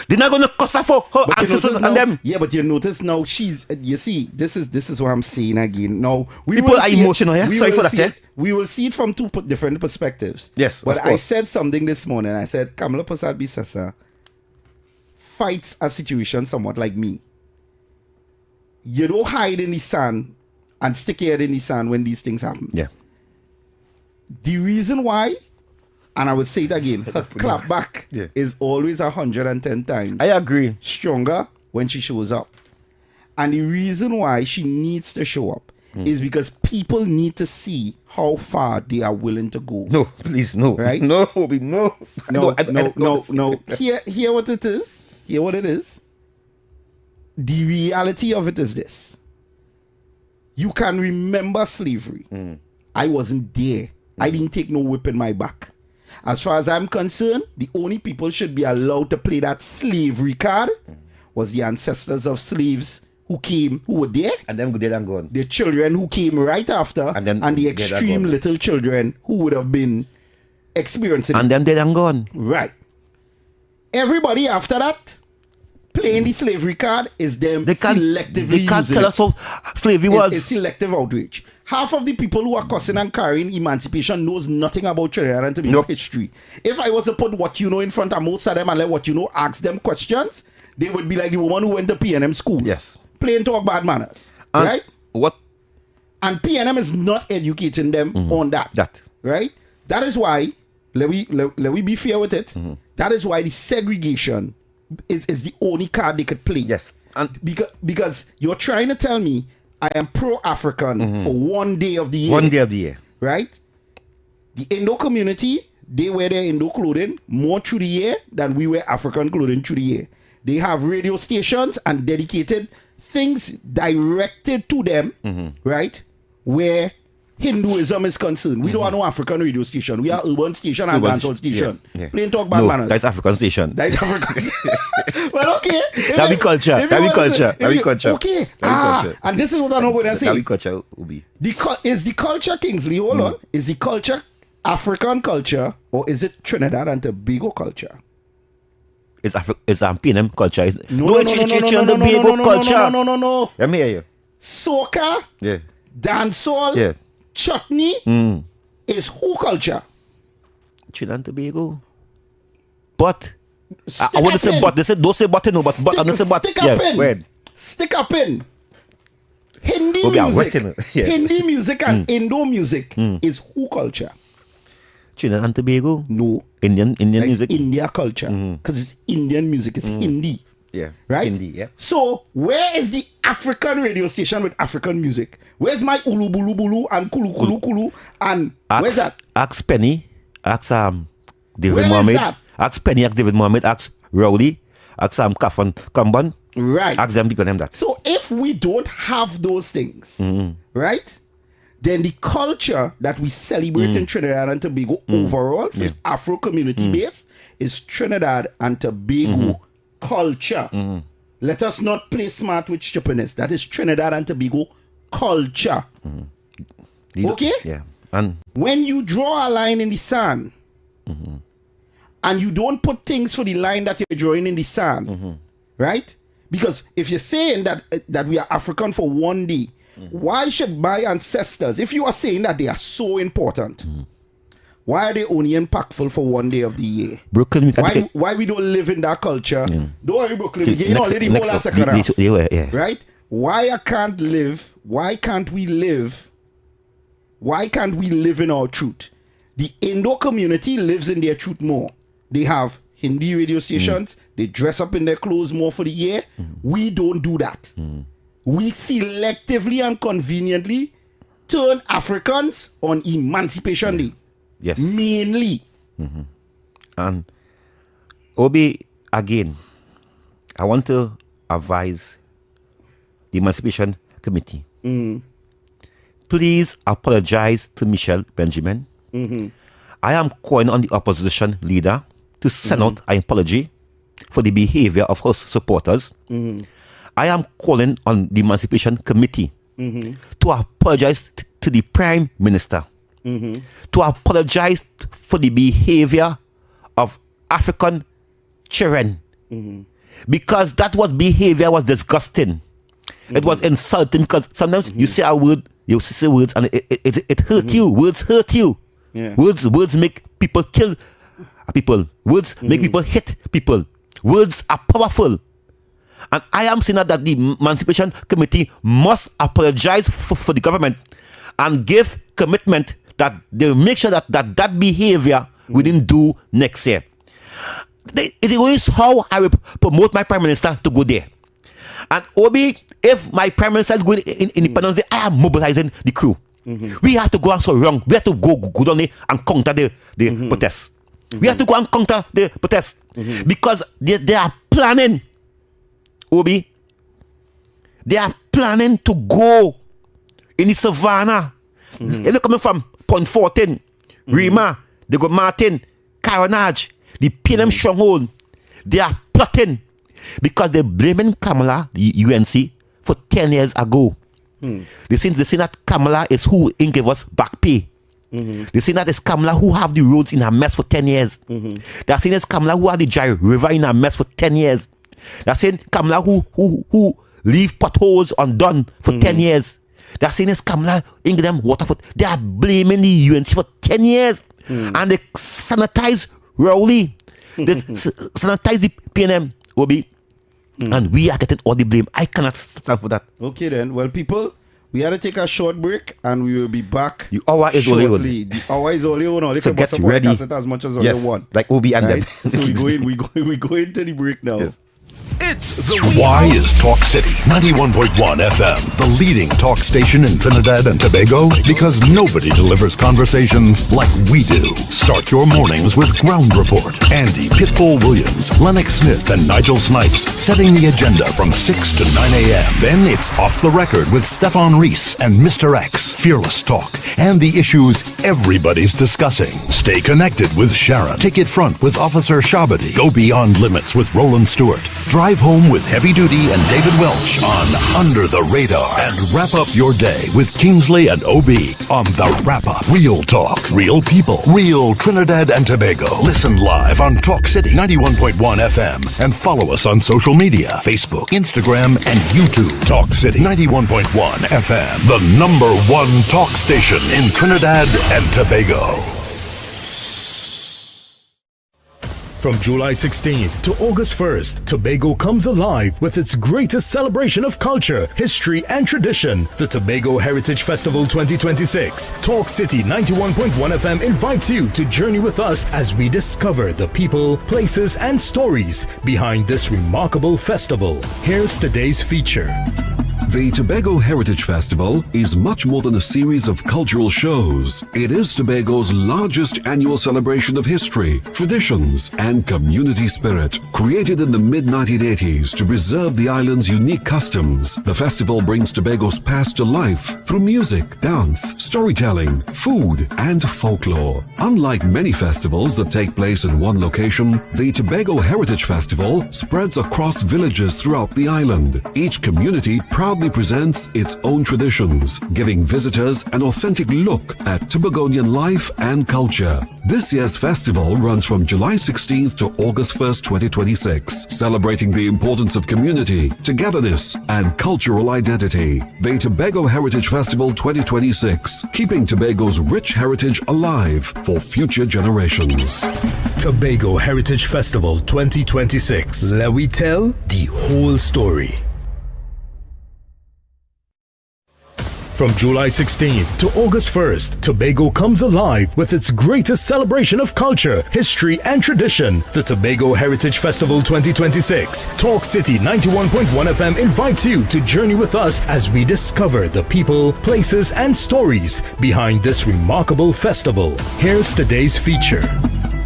They're not going to cuss her for her ancestors and them. Yeah, but you notice now she's. You see, this is what I'm saying again. Now people are emotional. Yeah, sorry for that. Yeah? We will see it from two different perspectives. Yes, but I said something this morning. I said Kamala Prasad Bisasa fights a situation somewhat like me. You don't hide in the sun and stick your head in the sand when these things happen. Yeah. The reason why, and I will say it again, her clap back is always 110 times. I agree. Stronger when she shows up. And the reason why she needs to show up is because people need to see how far they are willing to go. No, please, no. Right? No, Obi, no. No. Hear what it is. Hear what it is. The reality of it is this. You can remember slavery. I wasn't there. I didn't take no whip in my back. As far as I'm concerned, the only people should be allowed to play that slavery card was the ancestors of slaves who were there. And them dead and gone. The children who came right after, and the extreme little children who would have been experiencing and them dead and gone. Right. Everybody after that, playing the slavery card is them selectively They can't tell us how slavery was. It's selective outrage. Half of the people who are cussing and carrying emancipation knows nothing about Trinidad and Tobago history. If I was to put what you know in front of most of them and let what you know ask them questions, they would be like the woman who went to PNM school. Yes. Plain talk bad manners. And right? What? And PNM is not educating them on that. Right? That is why, let we be fair with it, that is why the segregation is the only card they could play. Yes. And because you're trying to tell me I am pro-African for 1 day of the year. 1 day of the year. Right? The Indo community, they wear their Indo clothing more through the year than we wear African clothing through the year. They have radio stations and dedicated things directed to them, right? Where Hinduism is concerned. We don't have no African radio station. We are urban station and dancehall station. Yeah. Plain talk bad manners. That's African station. That's African station. Well, okay. That be culture. That be culture. Okay. And this is what I know when I say. That be culture, Ubi. Is the culture, Kingsley, hold on. Is the culture African culture or is it Trinidad and Tobago culture? It's PNM culture. It's No. Let me hear you. Soca, Yeah. dancehall, Yeah. chutney is who culture? Trinidad and Tobago. But I Stick wouldn't up say in. but. They say don't say but no. But I'm gonna say but. Stick up in. Wait. Stick up in. Hindi Oh, we are music, wetting it. Yeah. Hindi music and Indo music is who culture? Trinidad and Tobago. No, Indian like music. India culture, because it's Indian music. It's Hindi. Yeah. Right? Hindi, yeah. So, where is the African radio station with African music? Where's my Ulu Bulu Bulu and Kulu Kulu Kulu? And where's that? Ask Penny. Ask David Where is Mohammed. that? Ask Penny. Ask David Mohammed. Ask Rowley. Ask Kafan Kamban. Right. Ask them people them that. So, if we don't have those things, right, then the culture that we celebrate in Trinidad and Tobago overall for the Afro community base is Trinidad and Tobago culture. Let us not play smart with stupidness. That is Trinidad and Tobago culture. Okay? Yeah. And When you draw a line in the sand and you don't put things for the line that you're drawing in the sand, right? Because if you're saying that we are African for one day, why should my ancestors, if you are saying that they are so important, why are they only impactful for one day of the year? Brooklyn, Why we don't live in that culture? Don't worry, Brooklyn. We get already next whole up, second half, yeah. right? Why can't we live in our truth? The Indo community lives in their truth more. They have Hindi radio stations. They dress up in their clothes more for the year. We don't do that. We selectively and conveniently turn Africans on Emancipation Day. Yes. Mainly. And Obi, again, I want to advise the Emancipation Committee. Please apologize to Michelle Benjamin. I am calling on the opposition leader to send out an apology for the behavior of her supporters. I am calling on the Emancipation Committee to apologize to the Prime Minister, to apologize for the behavior of African children, because that behavior was disgusting. It was insulting, because sometimes you say a word, you say words, and it hurt you. Words hurt you. Yeah. Words make people kill people. Words make people hit people. Words are powerful. And I am saying that the Emancipation Committee must apologize for the government and give commitment that they will make sure that behavior we didn't do next year. It is always how I will promote my Prime Minister to go there. And Obi, if my Prime Minister is going in Independence Day, I am mobilizing the crew. We have to go and so wrong. We have to go down there and counter the protests. We have to go and counter the protests because they are planning, Obi. They are planning to go in the savannah. If they're coming from Point 14, Rima, they go Martin, Caronage, the PNM stronghold. They are plotting because they're blaming Kamala, the UNC, for 10 years ago. They say that Kamala is who ain't give us back pay. They say that it's Kamala who have the roads in a mess for 10 years. They're saying it's Kamala who have the dry river in a mess for 10 years. They're saying Kamala who leave potholes undone for 10 years. They're saying it's Kamala ain't give them water for. They are blaming the UNC for 10 years. And they sanitize Rowley. They sanitize the PNM, Obi. And we are getting all the blame. I cannot stand for that. Okay then. Well, people, we had to take a short break and we will be back. The hour is only on. The hour is only on. So get ready. As much as you want. Like Obi and Right? them. So we go into the break now. Yes. It's the Why is Talk City 91.1 FM the leading talk station in Trinidad and Tobago? Because nobody delivers conversations like we do. Start your mornings with Ground Report. Andy Pitbull Williams, Lennox Smith, and Nigel Snipes setting the agenda from 6 to 9 a.m. Then it's Off the Record with Stefan Reese and Mr. X, Fearless Talk, and the issues everybody's discussing. Stay connected with Sharon. Take it front with Officer Shabadi. Go beyond limits with Roland Stewart. Drive Drive home with Heavy Duty and David Welch on Under the Radar. And wrap up your day with Kingsley and OB on The Wrap Up. Real talk, real people, real Trinidad and Tobago. Listen live on Talk City 91.1 FM and follow us on social media, Facebook, Instagram, and YouTube. Talk City 91.1 FM, the number one talk station in Trinidad and Tobago. From July 16th to August 1st, Tobago comes alive with its greatest celebration of culture, history, and tradition, the Tobago Heritage Festival 2026. Talk City 91.1 FM invites you to journey with us as we discover the people, places, and stories behind this remarkable festival. Here's today's feature. The Tobago Heritage Festival is much more than a series of cultural shows. It is Tobago's largest annual celebration of history, traditions, and community spirit. Created in the mid-1980s to preserve the island's unique customs, the festival brings Tobago's past to life through music, dance, storytelling, food, and folklore. Unlike many festivals that take place in one location, the Tobago Heritage Festival spreads across villages throughout the island. Each community proudly presents its own traditions, giving visitors an authentic look at Tobagonian life and culture. This year's festival runs from July 16th to August 1st, 2026, celebrating the importance of community, togetherness, and cultural identity. The Tobago Heritage Festival 2026, keeping Tobago's rich heritage alive for future generations. Tobago Heritage Festival 2026. Let we tell the whole story. From July 16th to August 1st, Tobago comes alive with its greatest celebration of culture, history, and tradition, the Tobago Heritage Festival 2026. Talk City 91.1 FM invites you to journey with us as we discover the people, places, and stories behind this remarkable festival. Here's today's feature.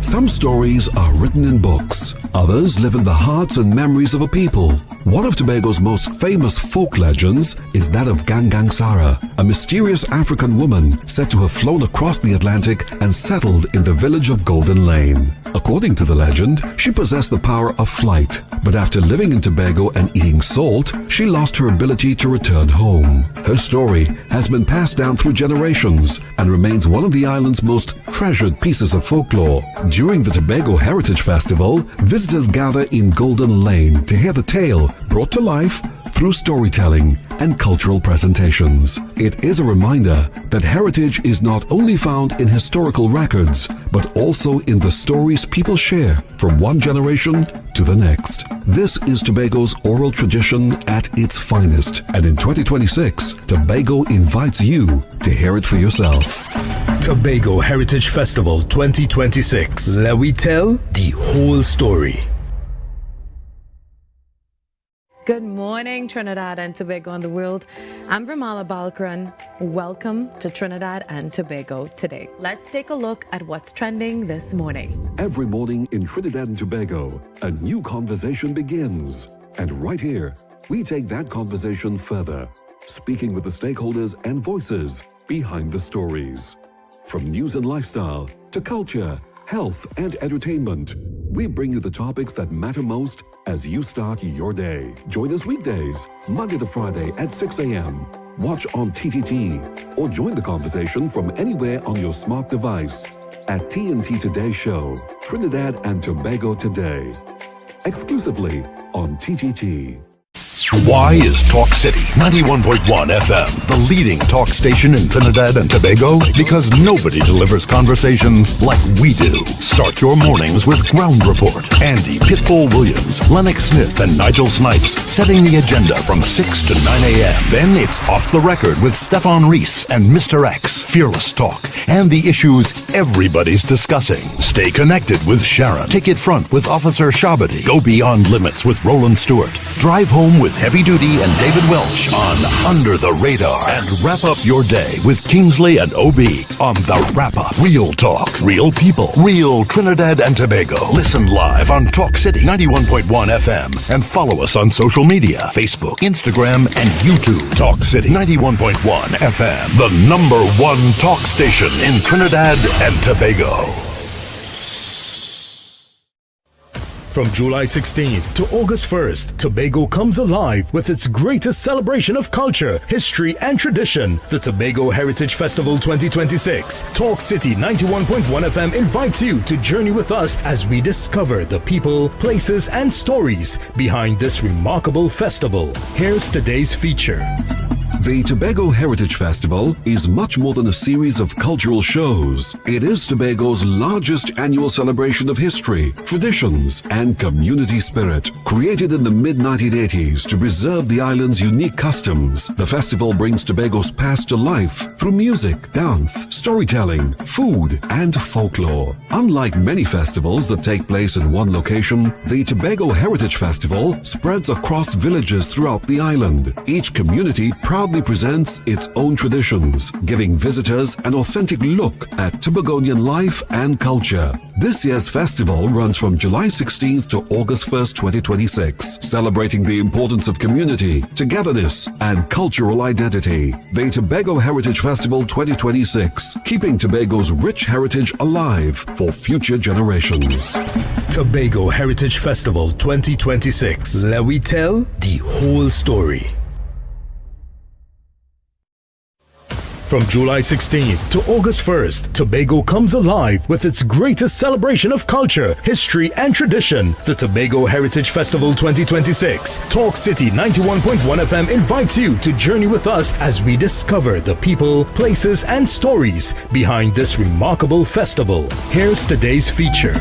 Some stories are written in books. Others live in the hearts and memories of a people. One of Tobago's most famous folk legends is that of Gangang Sara, a mysterious African woman said to have flown across the Atlantic and settled in the village of Golden Lane. According to the legend, she possessed the power of flight, but after living in Tobago and eating salt, she lost her ability to return home. Her story has been passed down through generations and remains one of the island's most treasured pieces of folklore. During the Tobago Heritage Festival, visitors gather in Golden Lane to hear the tale brought to life through storytelling and cultural presentations. It is a reminder that heritage is not only found in historical records, but also in the stories people share from one generation to the next. This is Tobago's oral tradition at its finest, and in 2026, Tobago invites you to hear it for yourself. Tobago Heritage Festival 2026. Let we tell the whole story. Good morning, Trinidad and Tobago and the world. I'm Bramala Balkaran. Welcome to Trinidad and Tobago today. Let's take a look at what's trending this morning. Every morning in Trinidad and Tobago, a new conversation begins. And right here, we take that conversation further, speaking with the stakeholders and voices behind the stories. From news and lifestyle to culture, health, and entertainment, we bring you the topics that matter most as you start your day. Join us weekdays, Monday to Friday at 6 a.m. Watch on TTT or join the conversation from anywhere on your smart device at TNT Today Show, Trinidad and Tobago Today. Exclusively on TTT. Why is Talk City 91.1 FM the leading talk station in Trinidad and Tobago? Because nobody delivers conversations like we do. Start your mornings with Ground Report. Andy Pitbull Williams, Lennox Smith, and Nigel Snipes setting the agenda from 6 to 9 a.m. Then it's Off the Record with Stefan Reese and Mr. X, Fearless Talk, and the issues everybody's discussing. Stay connected with Sharon. Ticket Front with Officer Shabadi. Go Beyond Limits with Roland Stewart. Drive home with Heavy Duty and David Welch on Under the Radar. And wrap up your day with Kingsley and OB on The Wrap Up. Real talk, real people, real Trinidad and Tobago. Listen live on Talk City 91.1 FM and follow us on social media, Facebook, Instagram, and YouTube. Talk City 91.1 FM, the number one talk station in Trinidad and Tobago. From July 16th to August 1st, Tobago comes alive with its greatest celebration of culture, history, and tradition, the Tobago Heritage Festival 2026. Talk City 91.1 FM invites you to journey with us as we discover the people, places, and stories behind this remarkable festival. Here's today's feature. The Tobago Heritage Festival is much more than a series of cultural shows. It is Tobago's largest annual celebration of history, traditions, and community spirit. Created in the mid-1980s to preserve the island's unique customs, the festival brings Tobago's past to life through music, dance, storytelling, food, and folklore. Unlike many festivals that take place in one location, the Tobago Heritage Festival spreads across villages throughout the island. Each community proudly presents its own traditions, giving visitors an authentic look at Tobagonian life and culture. This year's festival runs from July 16th to August 1st, 2026, celebrating the importance of community, togetherness, and cultural identity. The Tobago Heritage Festival 2026, keeping Tobago's rich heritage alive for future generations. Tobago Heritage Festival 2026. Let we tell the whole story. From July 16th to August 1st, Tobago comes alive with its greatest celebration of culture, history, and tradition, the Tobago Heritage Festival 2026. Talk City 91.1 FM invites you to journey with us as we discover the people, places, and stories behind this remarkable festival. Here's today's feature.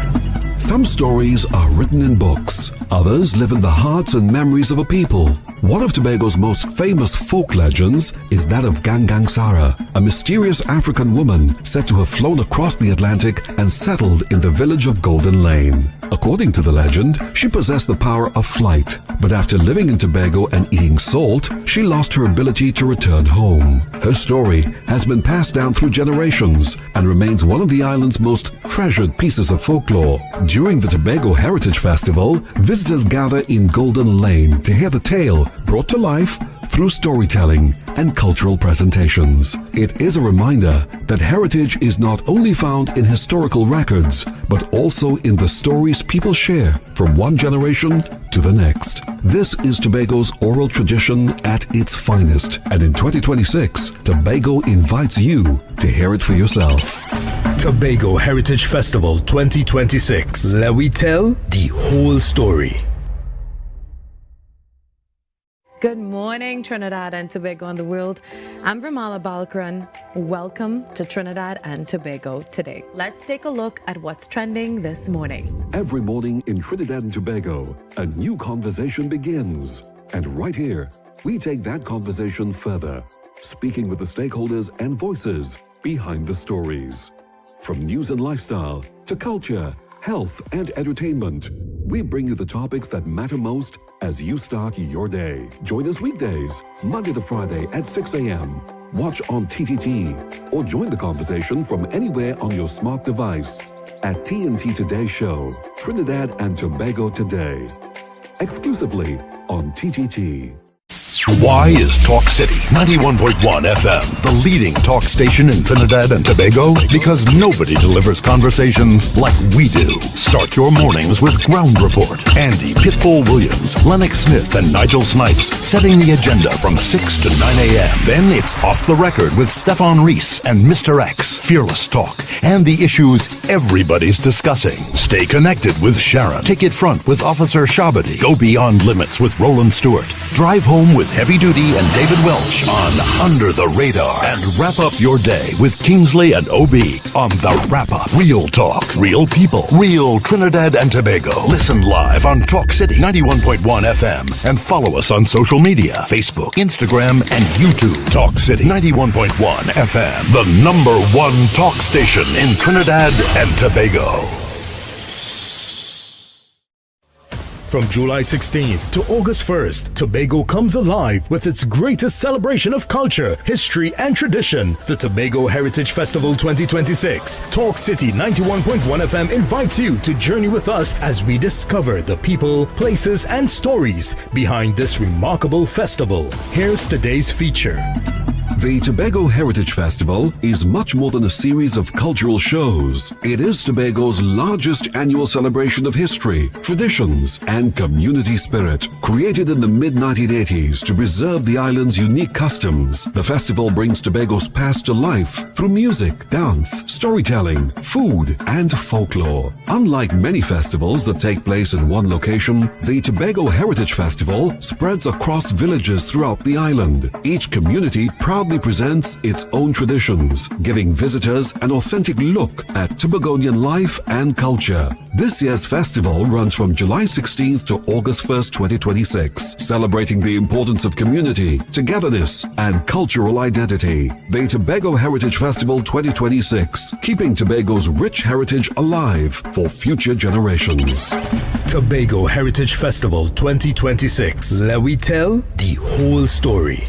Some stories are written in books. Others live in the hearts and memories of a people. One of Tobago's most famous folk legends is that of Gangang Sarah, a mysterious African woman said to have flown across the Atlantic and settled in the village of Golden Lane. According to the legend, she possessed the power of flight, but after living in Tobago and eating salt, she lost her ability to return home. Her story has been passed down through generations and remains one of the island's most treasured pieces of folklore. During the Tobago Heritage Festival, visitors gather in Golden Lane to hear the tale brought to life through storytelling and cultural presentations. It is a reminder that heritage is not only found in historical records, but also in the stories people share from one generation to the next. This is Tobago's oral tradition at its finest, and in 2026, Tobago invites you to hear it for yourself. Tobago Heritage Festival 2026. Let we tell the whole story. Good morning, Trinidad and Tobago and the world. I'm Ramala Balkaran. Welcome to Trinidad and Tobago today. Let's take a look at what's trending this morning. Every morning in Trinidad and Tobago, a new conversation begins. And right here, we take that conversation further, speaking with the stakeholders and voices behind the stories. From news and lifestyle to culture, health, and entertainment, we bring you the topics that matter most as you start your day. Join us weekdays, Monday to Friday at 6 a.m. Watch on TTT or join the conversation from anywhere on your smart device at TNT Today Show, Trinidad and Tobago Today, exclusively on TTT. Why is Talk City 91.1 FM the leading talk station in Trinidad and Tobago? Because nobody delivers conversations like we do. Start your mornings with Ground Report. Andy Pitbull Williams, Lennox Smith, and Nigel Snipes setting the agenda from 6 to 9 a.m. Then it's Off the Record with Stefan Reese and Mr. X, Fearless Talk, and the issues everybody's discussing. Stay connected with Sharon. Ticket Front with Officer Shabadi. Go Beyond Limits with Roland Stewart. Drive Home with Heavy Duty and David Welch on Under the Radar. And wrap up your day with Kingsley and OB on The Wrap Up. Real talk, real people, real Trinidad and Tobago. Listen live on Talk City 91.1 FM and follow us on social media, Facebook, Instagram, and YouTube. Talk City 91.1 FM, the #1 talk station in Trinidad and Tobago. From July 16th to August 1st, Tobago comes alive with its greatest celebration of culture, history, and tradition, the Tobago Heritage Festival 2026. Talk City 91.1 FM invites you to journey with us as we discover the people, places, and stories behind this remarkable festival. Here's today's feature. The Tobago Heritage Festival is much more than a series of cultural shows. It is Tobago's largest annual celebration of history, traditions, and community spirit. Created in the mid-1980s to preserve the island's unique customs, the festival brings Tobago's past to life through music, dance, storytelling, food, and folklore. Unlike many festivals that take place in one location, the Tobago Heritage Festival spreads across villages throughout the island. Each community proudly presents its own traditions, giving visitors an authentic look at Tobagonian life and culture. This year's festival runs from July 16th to August 1st, 2026, celebrating the importance of community, togetherness, and cultural identity. The Tobago Heritage Festival 2026, keeping Tobago's rich heritage alive for future generations. Tobago Heritage Festival 2026. Let we tell the whole story.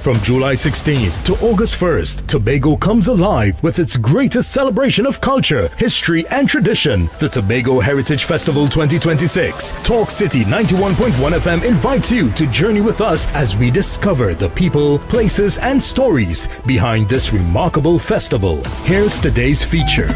From July 16th to August 1st, Tobago comes alive with its greatest celebration of culture, history, and tradition. The Tobago Heritage Festival 2026. Talk City 91.1 FM invites you to journey with us as we discover the people, places, and stories behind this remarkable festival. Here's today's feature.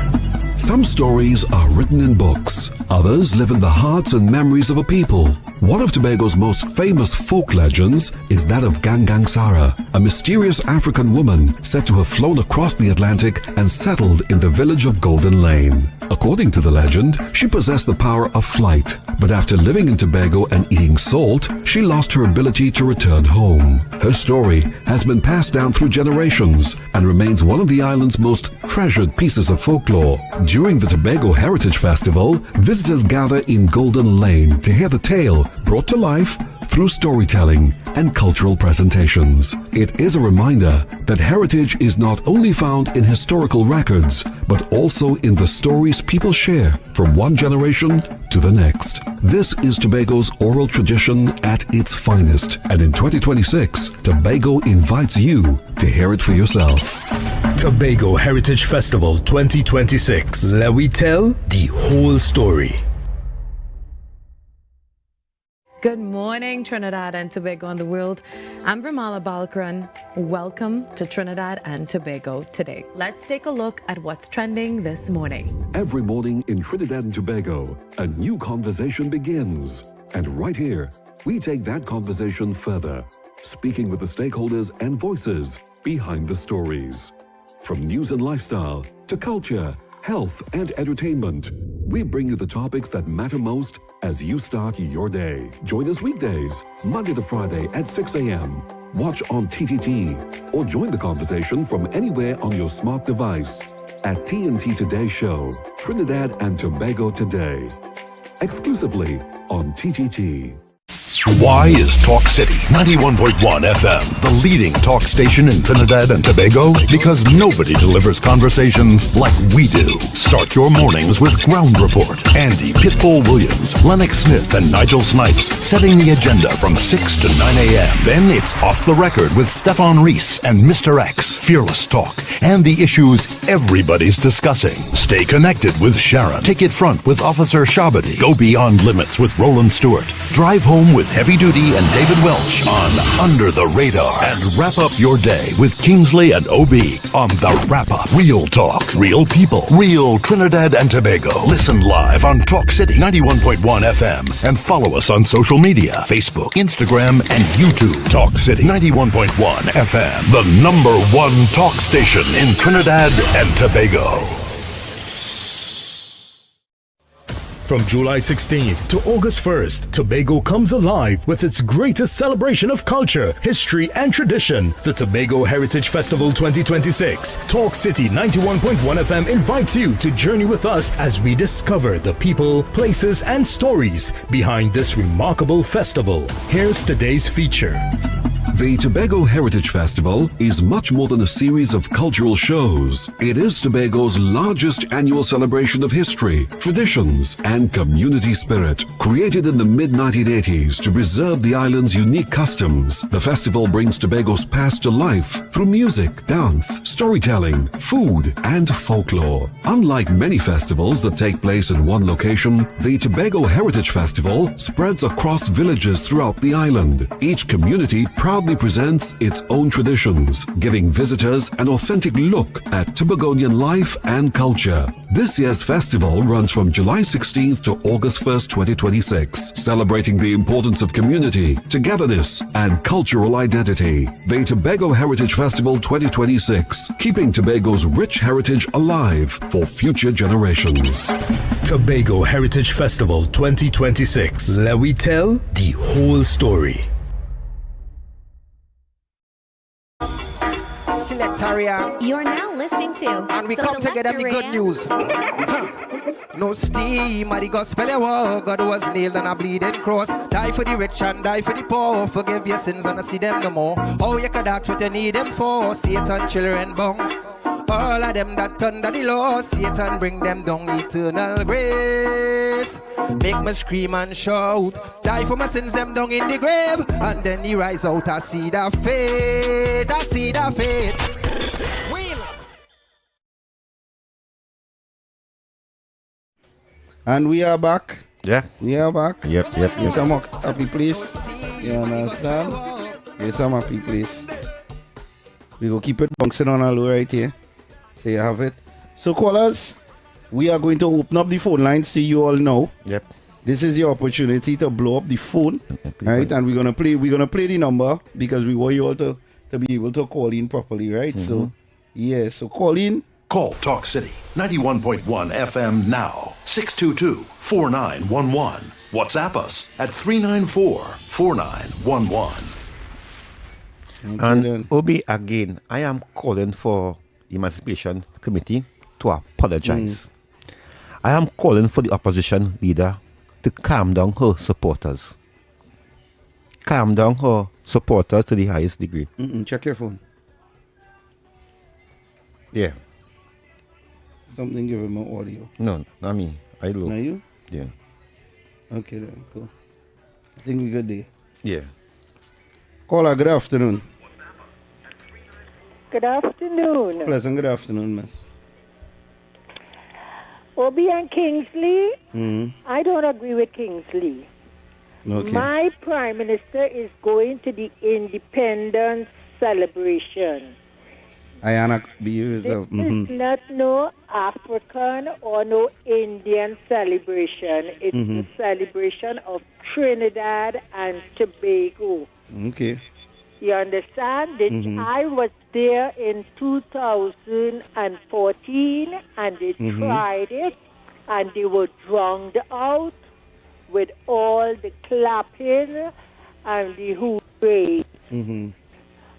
Some stories are written in books. Others live in the hearts and memories of a people. One of Tobago's most famous folk legends is that of Gangang Sarah, a mysterious African woman said to have flown across the Atlantic and settled in the village of Golden Lane. According to the legend, she possessed the power of flight, but after living in Tobago and eating salt, she lost her ability to return home. Her story has been passed down through generations and remains one of the island's most treasured pieces of folklore. During the Tobago Heritage Festival, visitors gather in Golden Lane to hear the tale brought to life through storytelling and cultural presentations. It is a reminder that heritage is not only found in historical records, but also in the stories people share from one generation to the next. This is Tobago's oral tradition at its finest, and in 2026, Tobago invites you to hear it for yourself. Tobago Heritage Festival 2026. Let we tell the whole story. Good morning, Trinidad and Tobago and the world. I'm Ramala Balkaran. Welcome to Trinidad and Tobago today. Let's take a look at what's trending this morning. Every morning in Trinidad and Tobago, a new conversation begins. And right here, we take that conversation further, speaking with the stakeholders and voices behind the stories. From news and lifestyle to culture, health, and entertainment, we bring you the topics that matter most as you start your day. Join us weekdays, Monday to Friday at 6 a.m. Watch on TTT or join the conversation from anywhere on your smart device at TNT Today Show, Trinidad and Tobago Today, exclusively on TTT. Why is Talk City 91.1 FM the leading talk station in Trinidad and Tobago? Because nobody delivers conversations like we do. Start your mornings with Ground Report. Andy Pitbull Williams, Lennox Smith, and Nigel Snipes setting the agenda from 6 to 9 a.m. Then it's Off the Record with Stefan Reese and Mr. X, Fearless Talk, and the issues everybody's discussing. Stay connected with Sharon. Ticket Front with Officer Shabadi. Go Beyond Limits with Roland Stewart. Drive Home with Heavy Duty and David Welch on Under the Radar. And wrap up your day with Kingsley and OB on The Wrap Up. Real talk, real people, real Trinidad and Tobago. Listen live on Talk City 91.1 FM and follow us on social media, Facebook, Instagram, and YouTube. Talk City 91.1 FM, the #1 talk station in Trinidad and Tobago. From July 16th to August 1st, Tobago comes alive with its greatest celebration of culture, history, and tradition. The Tobago Heritage Festival 2026. Talk City 91.1 FM invites you to journey with us as we discover the people, places, and stories behind this remarkable festival. Here's today's feature. The Tobago Heritage Festival is much more than a series of cultural shows. It is Tobago's largest annual celebration of history, traditions, and community spirit. Created in the mid-1980s to preserve the island's unique customs, the festival brings Tobago's past to life through music, dance, storytelling, food, and folklore. Unlike many festivals that take place in one location, the Tobago Heritage Festival spreads across villages throughout the island. Each community proudly presents its own traditions, giving visitors an authentic look at Tobagonian life and culture. This year's festival runs from July 16th to August 1st, 2026, celebrating the importance of community, togetherness, and cultural identity. The Tobago Heritage Festival 2026, keeping Tobago's rich heritage alive for future generations. Tobago Heritage Festival 2026. Let we tell the whole story. Selectaria. You're now listening to. And we come to get them the good news. No steam at the gospel war. God was nailed on a bleeding cross. Die for the rich and die for the poor. Forgive your sins and I see them no more. Oh, you could ask what you need them for. Satan, children, bong. All of them that under the law, Satan bring them down eternal grace. Make me scream and shout. Die for my sins, them down in the grave. And then he rise out, I see the faith. I see the faith. Wheel. And we are back. Yeah. We are back. Yep. Yes, I'm happy, please. You understand? Yes, I'm happy, please. We will keep it bouncing on a low right here. So you have it. So callers, we are going to open up the phone lines to you all now. Yep. This is your opportunity to blow up the phone, right? And we're gonna play the number because we want you all to be able to call in properly, right? So yeah, so call in. Call Talk City 91.1 FM now. 622-4911. WhatsApp us at 394-4911. And Obi, again, I am calling for the Emancipation Committee to apologize. I am calling for the opposition leader to calm down her supporters. Calm down her supporters to the highest degree. Check your phone. Yeah. Something give him an audio. No, not me. I look. Not you? Yeah. Okay then, cool. I think we good there. Yeah. Caller, good afternoon. Good afternoon. Pleasant good afternoon, miss. Obi and Kingsley, I don't agree with Kingsley. Okay. My prime minister is going to the independence celebration. Ayana, be yourself. This is not no African or no Indian celebration. It's a celebration of Trinidad and Tobago. Okay. You understand? I was there in 2014 and they tried it and they were drowned out with all the clapping and the hooray.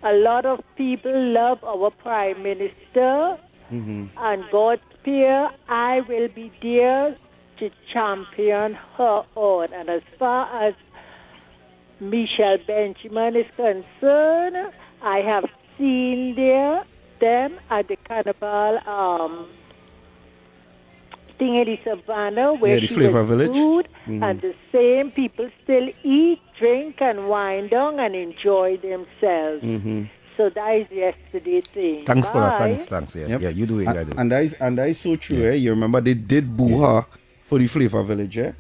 A lot of people love our Prime Minister and God fear I will be there to champion her on. And as far as Michelle Benjamin is concerned, I have seen them at the carnival thing in the savannah where the she Flavor was Village. food, and the same people still eat, drink, and wind down and enjoy themselves. So that is yesterday's thing. Thanks for that. Bye. Thanks. Yeah, Yep. yeah, you do it. I do. And that is so true, eh? You remember they did boo her for the Flavor Village, eh?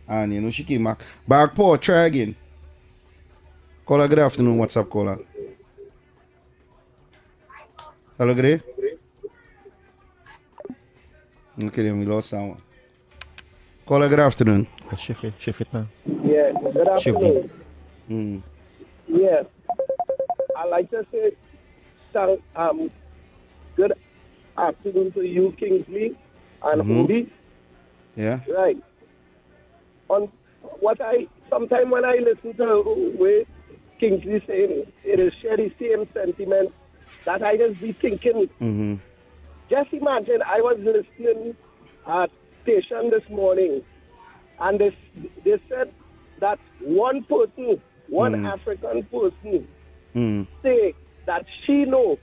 And you know she came back. Back Paul, try again. Caller, good afternoon. What's up, caller? Hello, good day. Okay, then we lost someone. Caller, good afternoon. Shift it now. Yeah, good afternoon. Yeah, I'd like to say good afternoon to you, Kingsley and Obi. Yeah. Right. On what sometimes when I listen to what Kingsley saying, it is share the same sentiment that I just be thinking. Just imagine I was listening at station this morning, and they said that one person, one African person, say that she know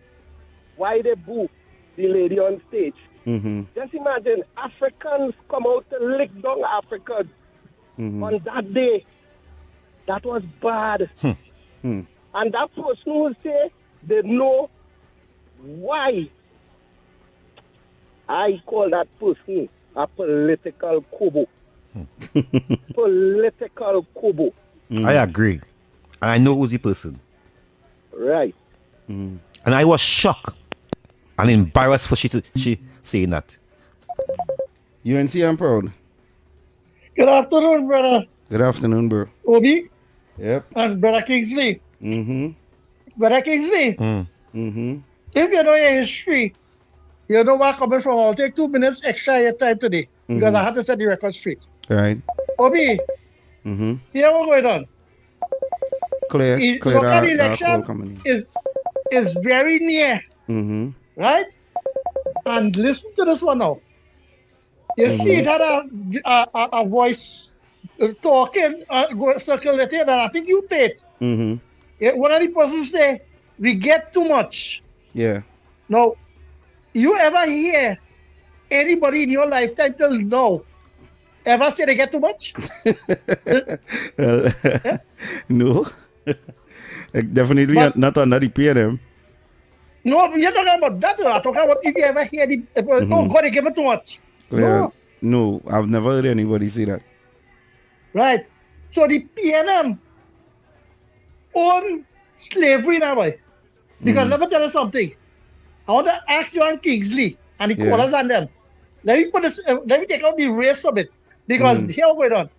why they boo the lady on stage. Just imagine Africans come out to lick down Africans on that day. That was bad. And that person who say they know why. I call that person a political kobo. Political kobo. I agree. I know who's the person. Right. And I was shocked and embarrassed for she saying that. UNC, I'm proud. Good afternoon, brother Good afternoon, bro. Obi Yep. and brother Kingsley. Brother Kingsley, Mm-hmm. if you know your history, you know where I'm coming from. I'll take 2 minutes extra your time today because I have to set the record straight. Right. Obi, here what's going on. Clear Local that election call coming. is very near, right? And listen to this one now. You see it had a voice talking, circulating, and I think you paid. One of the persons say, we get too much. Yeah. Now, you ever hear anybody in your lifetime till now ever say they get too much? No. Definitely not under the PNM. No, you're talking about that. I'm talking about if you ever hear oh God, they give it too much. Yeah. No, I've never heard anybody say that. Right. So the PNM own slavery now, boy. Because let me tell you something. I want to ask you on Kingsley and the callers and them. Let me take out the race of it. Because here we on.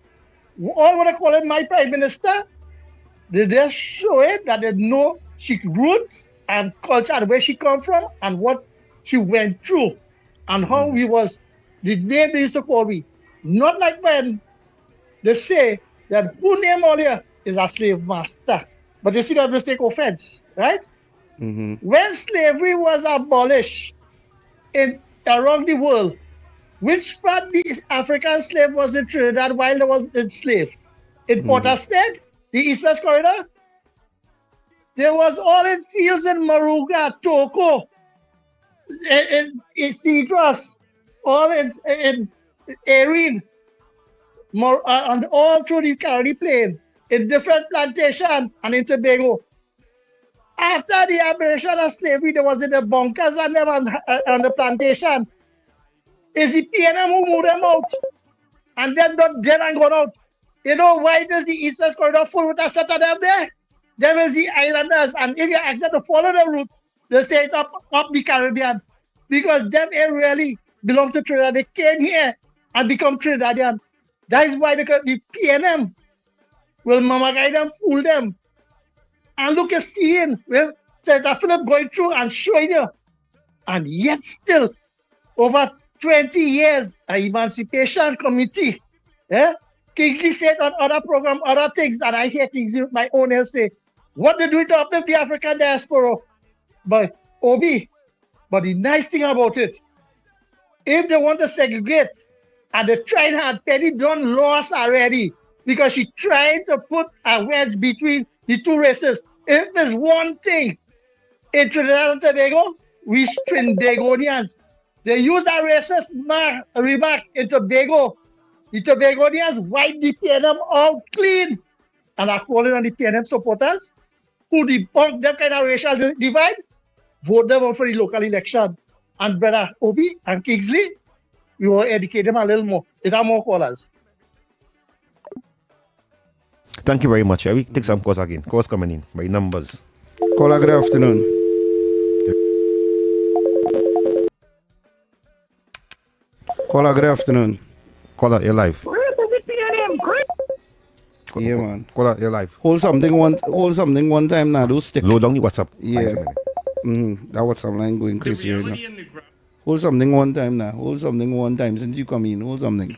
All what I call it my prime minister, they just show it that they know she roots and culture and where she come from and what she went through and how we was the name they used to call me. Not like when they say that who name all here is a slave master. But you see that they take offense, right? When slavery was abolished around the world, which part the African slave was in Trinidad while they was enslaved? In Port of Spain, the East-West Corridor, there was all in fields in Maruga, Toco, in citrus, all in Erin, and all through the Caribbean Plain, in different plantations and in Tobago. After the abolition of slavery, there was in the bunkers and them on the plantation. It's the PNM who moved them out and them not dead and gone out. You know why does the East-West Corridor full with a set of them there? Them is the islanders, and if you ask them to follow the routes, they say it up the Caribbean. Because them ain't really belong to Trinidad. They came here and become Trinidadian. That is why the PNM will mama guide them, fool them. And look at seeing, well, Senator Philip going through and showing you. And yet still, over 20 years, an emancipation committee. Kingsley said on other program, other things, and I hear Kingsley with my own ears say, what they do to uplift the African diaspora. But Obi, but the nice thing about it, if they want to segregate, and they tried hard, Penny Dunn lost already because she tried to put a wedge between the two races. If there's one thing in Trinidad and Tobago, we Trinidadians, they use that racist remark in Tobago. The Tobagonians wipe the PNM out clean. And are calling on the PNM supporters who debunk them kind of racial divide, vote them out for the local election. And brother Obi and Kingsley, we will educate them a little more. There are more callers. Thank you very much. We take some calls again. Calls coming in by numbers. Caller, good afternoon. Caller, good afternoon. Caller, you're live. Yeah, man. Caller, you're live. Hold something one time now. Don't stick. Load down the WhatsApp. Yeah. That WhatsApp line going crazy right now. Hold something one time now. Hold something one time since you come in. Hold something.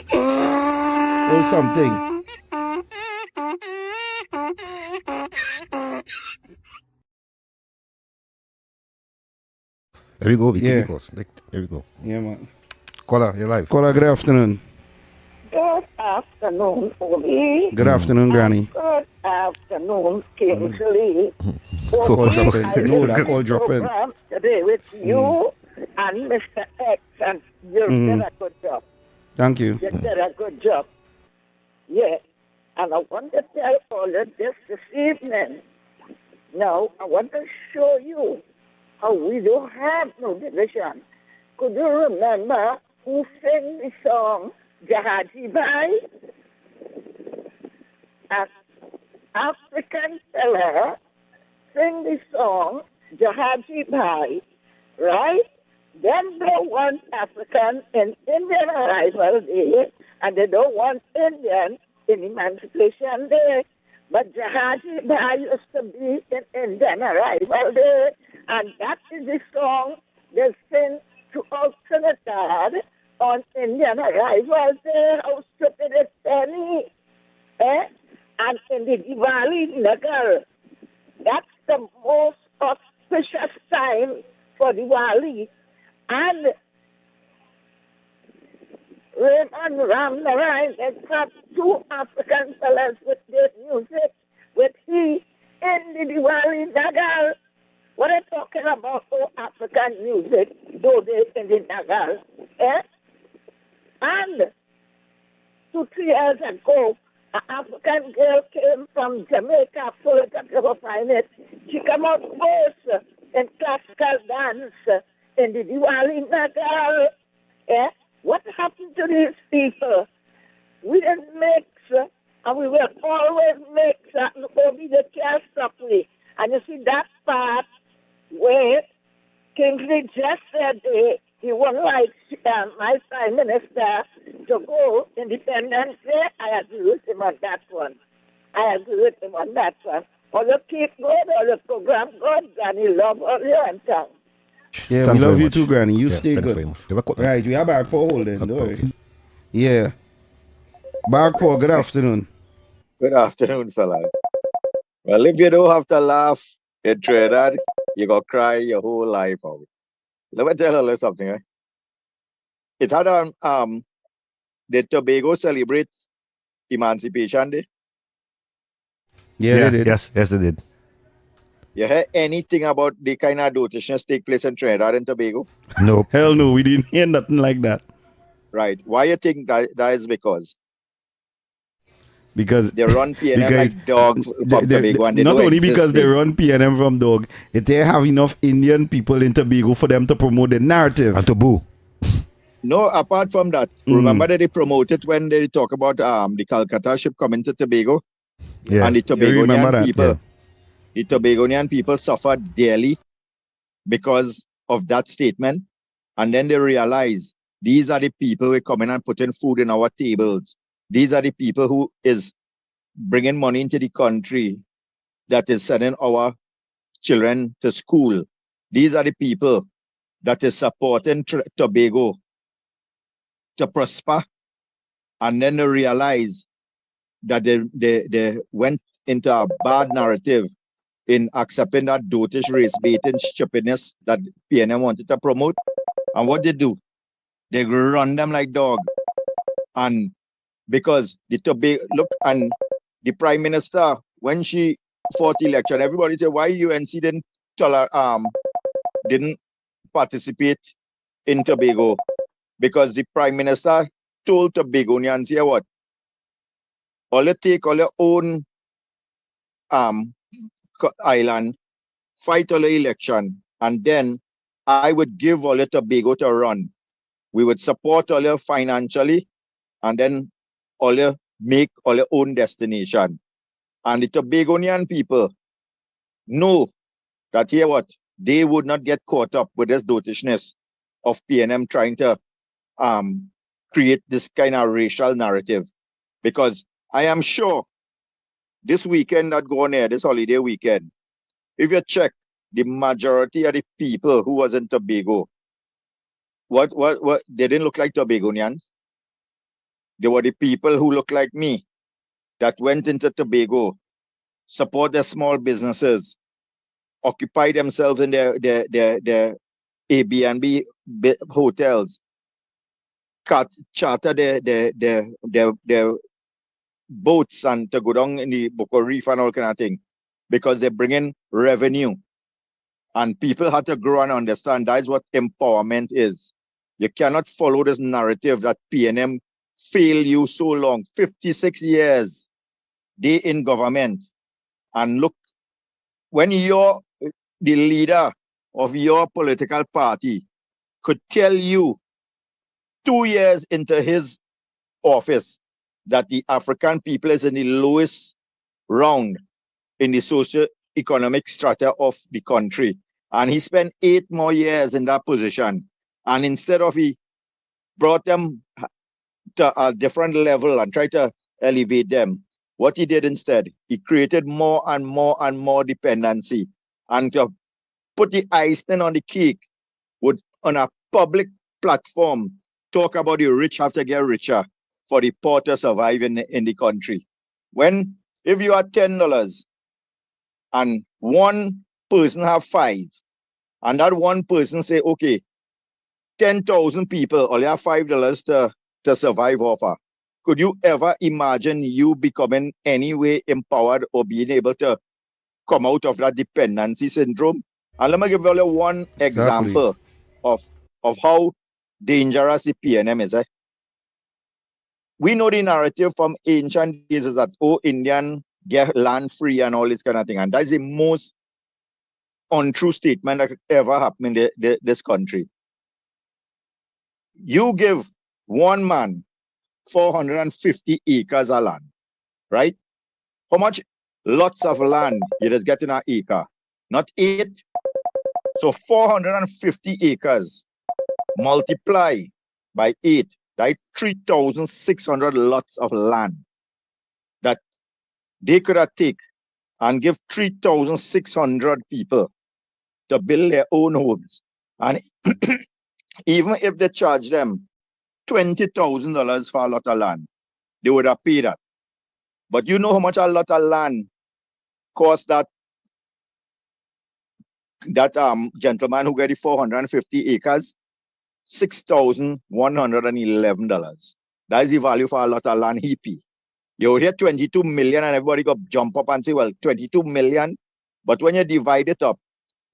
Hold something. There we go. We Yeah. keep the calls. There we go. Yeah, man. Caller, you're live. Caller, good afternoon. Good afternoon, Obi. Good afternoon, Granny. Good afternoon, Kingsley. Call drop in. I No, that did call this drop in. program today with you and Mr. X, and you did a good job. Thank you. You did a good job. Yeah. And I want to tell all of this evening. Now, I want to show you how we don't have no division. Could you remember who sang the song Jahaji Bhai? An African fella sing the song Jahaji Bhai, right? Then they want African in Indian Arrival Day, and they don't want Indian in Emancipation Day. But Jahaji Bhai used to be in Indian Arrival Day, and that is the song they sing to all Trinidad on Indian Arrival Day. How stupid is Penny? Eh? And in the Diwali Nagar, that's the most auspicious time for Diwali. And Raymond Ram Narayan has got two African fellas with their music, with he in the Diwali Nagar. What are you talking about? Oh, African music, though they in the Nagar. Eh? And 2-3 years ago, an African girl came from Jamaica, Fullerton, to find it. She came out first in classical dance in the Diwali Nagar. Eh? What happened to these people? We didn't mix, and we will always mix, and only the can't stop me. And you see that part where Kingsley just said he would like my Prime Minister to go Independence Day. I agree with him on that one. Or you keep going, or the program goes, and he love all your and tongue. Yeah, Thanks we love very you much. too, Granny. You Yeah, stay thanks good. very much. They were cut now. Right, we have our Paul holding. Don't worry. Okay. Yeah. Back Paul, good afternoon. Good afternoon, fellas. Well, if you don't have to laugh in Trinidad, you're going to cry your whole life out. Let me tell you something. Eh? It had the Tobago celebrates Emancipation Day. Yeah, Yeah, they did. yes, they did. You heard anything about the kind of dotations take place in Trinidad and Tobago? Nope. Hell no, we didn't hear nothing like that. Right. Why you think that is because? Because They run PNM like dogs from Tobago, and they not don't only exist because they there. run PNM from dog, they have enough Indian people in Tobago for them to promote the narrative. And to boo. No, apart from that, remember that they promoted when they talk about the Calcutta ship coming to Tobago, Yeah. and the remember Tobagonian that? people, Yeah. the Tobagonian people suffered dearly because of that statement, and then they realize these are the people who are coming and putting food in our tables. These are the people who is bringing money into the country that is sending our children to school. These are the people that is supporting Tobago to prosper, and then they realize that they went into a bad narrative in accepting that dotish race baiting stupidness that PNM wanted to promote. And what they do, they run them like dog. And because the Tobago, look, and the Prime Minister, when she fought election, everybody said, why UNC didn't participate in Tobago? Because the Prime Minister told Tobagonians, here what? All you take all your own island, fight all the election, and then I would give all your Tobago to run. We would support all your financially, and then all your make all your own destination. And the Tobagonian people know that here what? They would not get caught up with this dotishness of PNM trying to create this kind of racial narrative. Because I am sure this weekend that go on here, this holiday weekend, if you check the majority of the people who was in Tobago, what they didn't look like Tobagonians. They were the people who look like me that went into Tobago, support their small businesses, occupy themselves in their Airbnb hotels, charter their boats and to go down in the Boko Reef and all kind of thing because they bring in revenue. And people have to grow and understand that's what empowerment is. You cannot follow this narrative that PNM failed you so long, 56 years, they in government. And look, when you're the leader of your political party could tell you 2 years into his office that the African people is in the lowest round in the socio-economic strata of the country. And he spent 8 more years in that position. And instead of he brought them to a different level and tried to elevate them, what he did instead, he created more and more and more dependency. And to put the icing on the cake, would on a public platform talk about the rich have to get richer for the poor to survive in the country. When if you are $10 and one person have 5, and that one person say, okay, 10,000 people only have $5 to survive off of. Could you ever imagine you becoming any way empowered or being able to come out of that dependency syndrome? And let me give you one example of how dangerous the PNM is. We know the narrative from ancient days is that, oh, Indian get land free and all this kind of thing. And that's the most untrue statement that could ever happen in this country. You give one man 450 acres of land, right? How much lots of land you just get in an acre? Not 8. So 450 acres multiply by 8, that's 3,600 lots of land that they could have taken and give 3,600 people to build their own homes. And even if they charge them $20,000 for a lot of land, they would have paid that. But you know how much a lot of land cost that gentleman who got the 450 acres? $6,111. That is the value for a lot of land he paid. You hear 22 million and everybody go jump up and say, well, 22 million. But when you divide it up,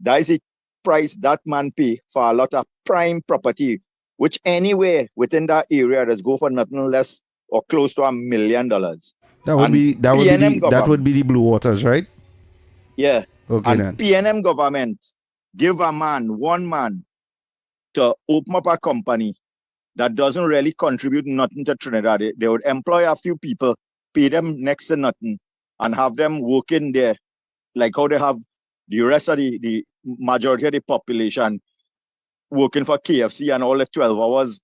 that is the price that man pay for a lot of prime property, which anywhere within that area does go for nothing less or close to $1 million. That would be the Blue Waters, right? Yeah. Okay, and then. PNM government give one man to open up a company that doesn't really contribute nothing to Trinidad. They would employ a few people, pay them next to nothing, and have them working there, like how they have the rest of the majority of the population working for KFC and all the 12 hours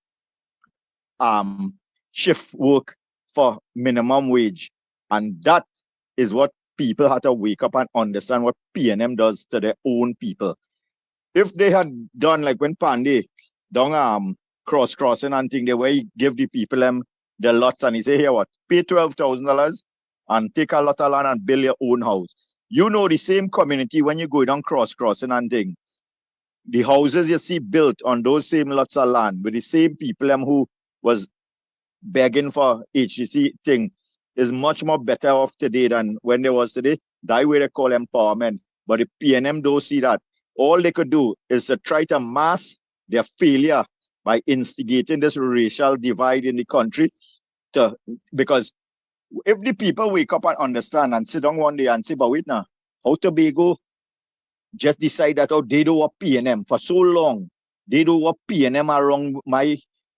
shift work for minimum wage. And that is what people have to wake up and understand what PNM does to their own people. If they had done like when Pandey done crossing and thing, they way give the people the lots and he say, here what, pay $12,000 and take a lot of land and build your own house. You know the same community when you go down crossing and thing, the houses you see built on those same lots of land with the same people who was begging for HTC thing is much more better off today than when they was today. That way they call empowerment. But the PNM don't see that. All they could do is to try to mask their failure by instigating this racial divide in the country. Because if the people wake up and understand and sit down one day and say, but wait now, how Tobago just decide that they don't want PNM for so long. They don't want PNM around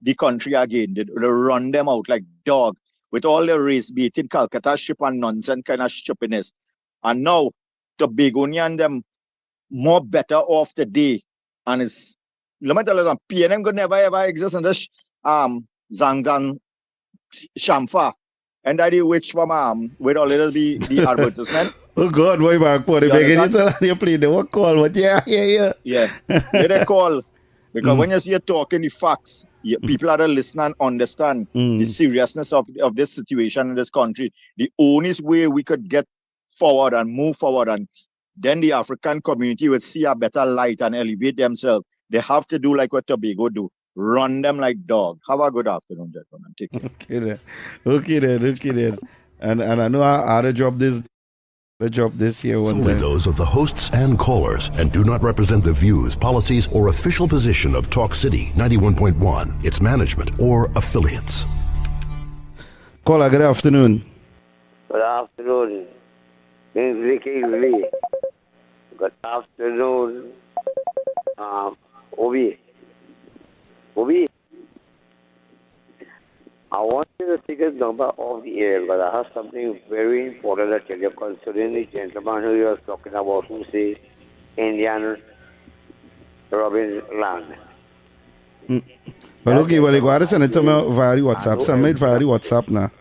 the country again. They run them out like dog with all the race-baiting Calcutta ship and nonsense kind of stupidness. And now Tobagonian them more better off today. And it's let me tell you, PNM could never ever exist in this Zangdan Shamfa. And that is which from with a little the advertisement. Oh God, why back for the beginning you play the what call, but yeah. Yeah, they call because when you're talking the facts, people are to listen and understand the seriousness of this situation in this country. The only way we could get forward and move forward, and then the African community would see a better light and elevate themselves. They have to do like what Tobago do. run them like dog. Have a good afternoon, gentlemen. Take care. Okay then. And I know I had to drop this here one Solely time. those of the hosts and callers and do not represent the views, policies, or official position of Talk City 91.1, its management, or affiliates. Caller, good afternoon. Good afternoon, Kingsley. Good afternoon, Obi. I want you to take a number off the air, but I have something very important to tell you concerning the gentleman who you are talking about who says Indian Robin Land. Well, okay, well, you got to send it to me via the WhatsApp. Send me it via the WhatsApp now.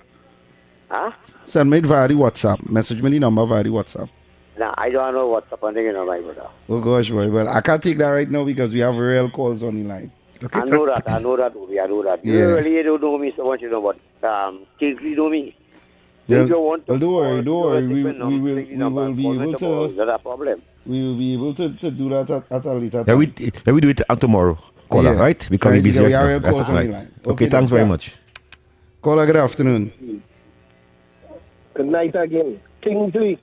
Huh? Send me it via the WhatsApp. Message me the number via the WhatsApp. Now, I don't know what's happening in my brother. Oh gosh, boy. Well, I can't take that right now because we have real calls on the line. Okay, I know that, Obi. I know that. Yeah. You really don't know me so much, you know, but Kingsley know me. Yeah. If you want to Well, don't worry. We will be able to. Is that a problem? We will be able to do that at a later Yeah, time. we do it tomorrow, caller, Yeah. right? Because Right, we're busy because right we now. have That's calls on right. the line. Okay, thanks very much. Caller, good afternoon. Good night again. Kingsley,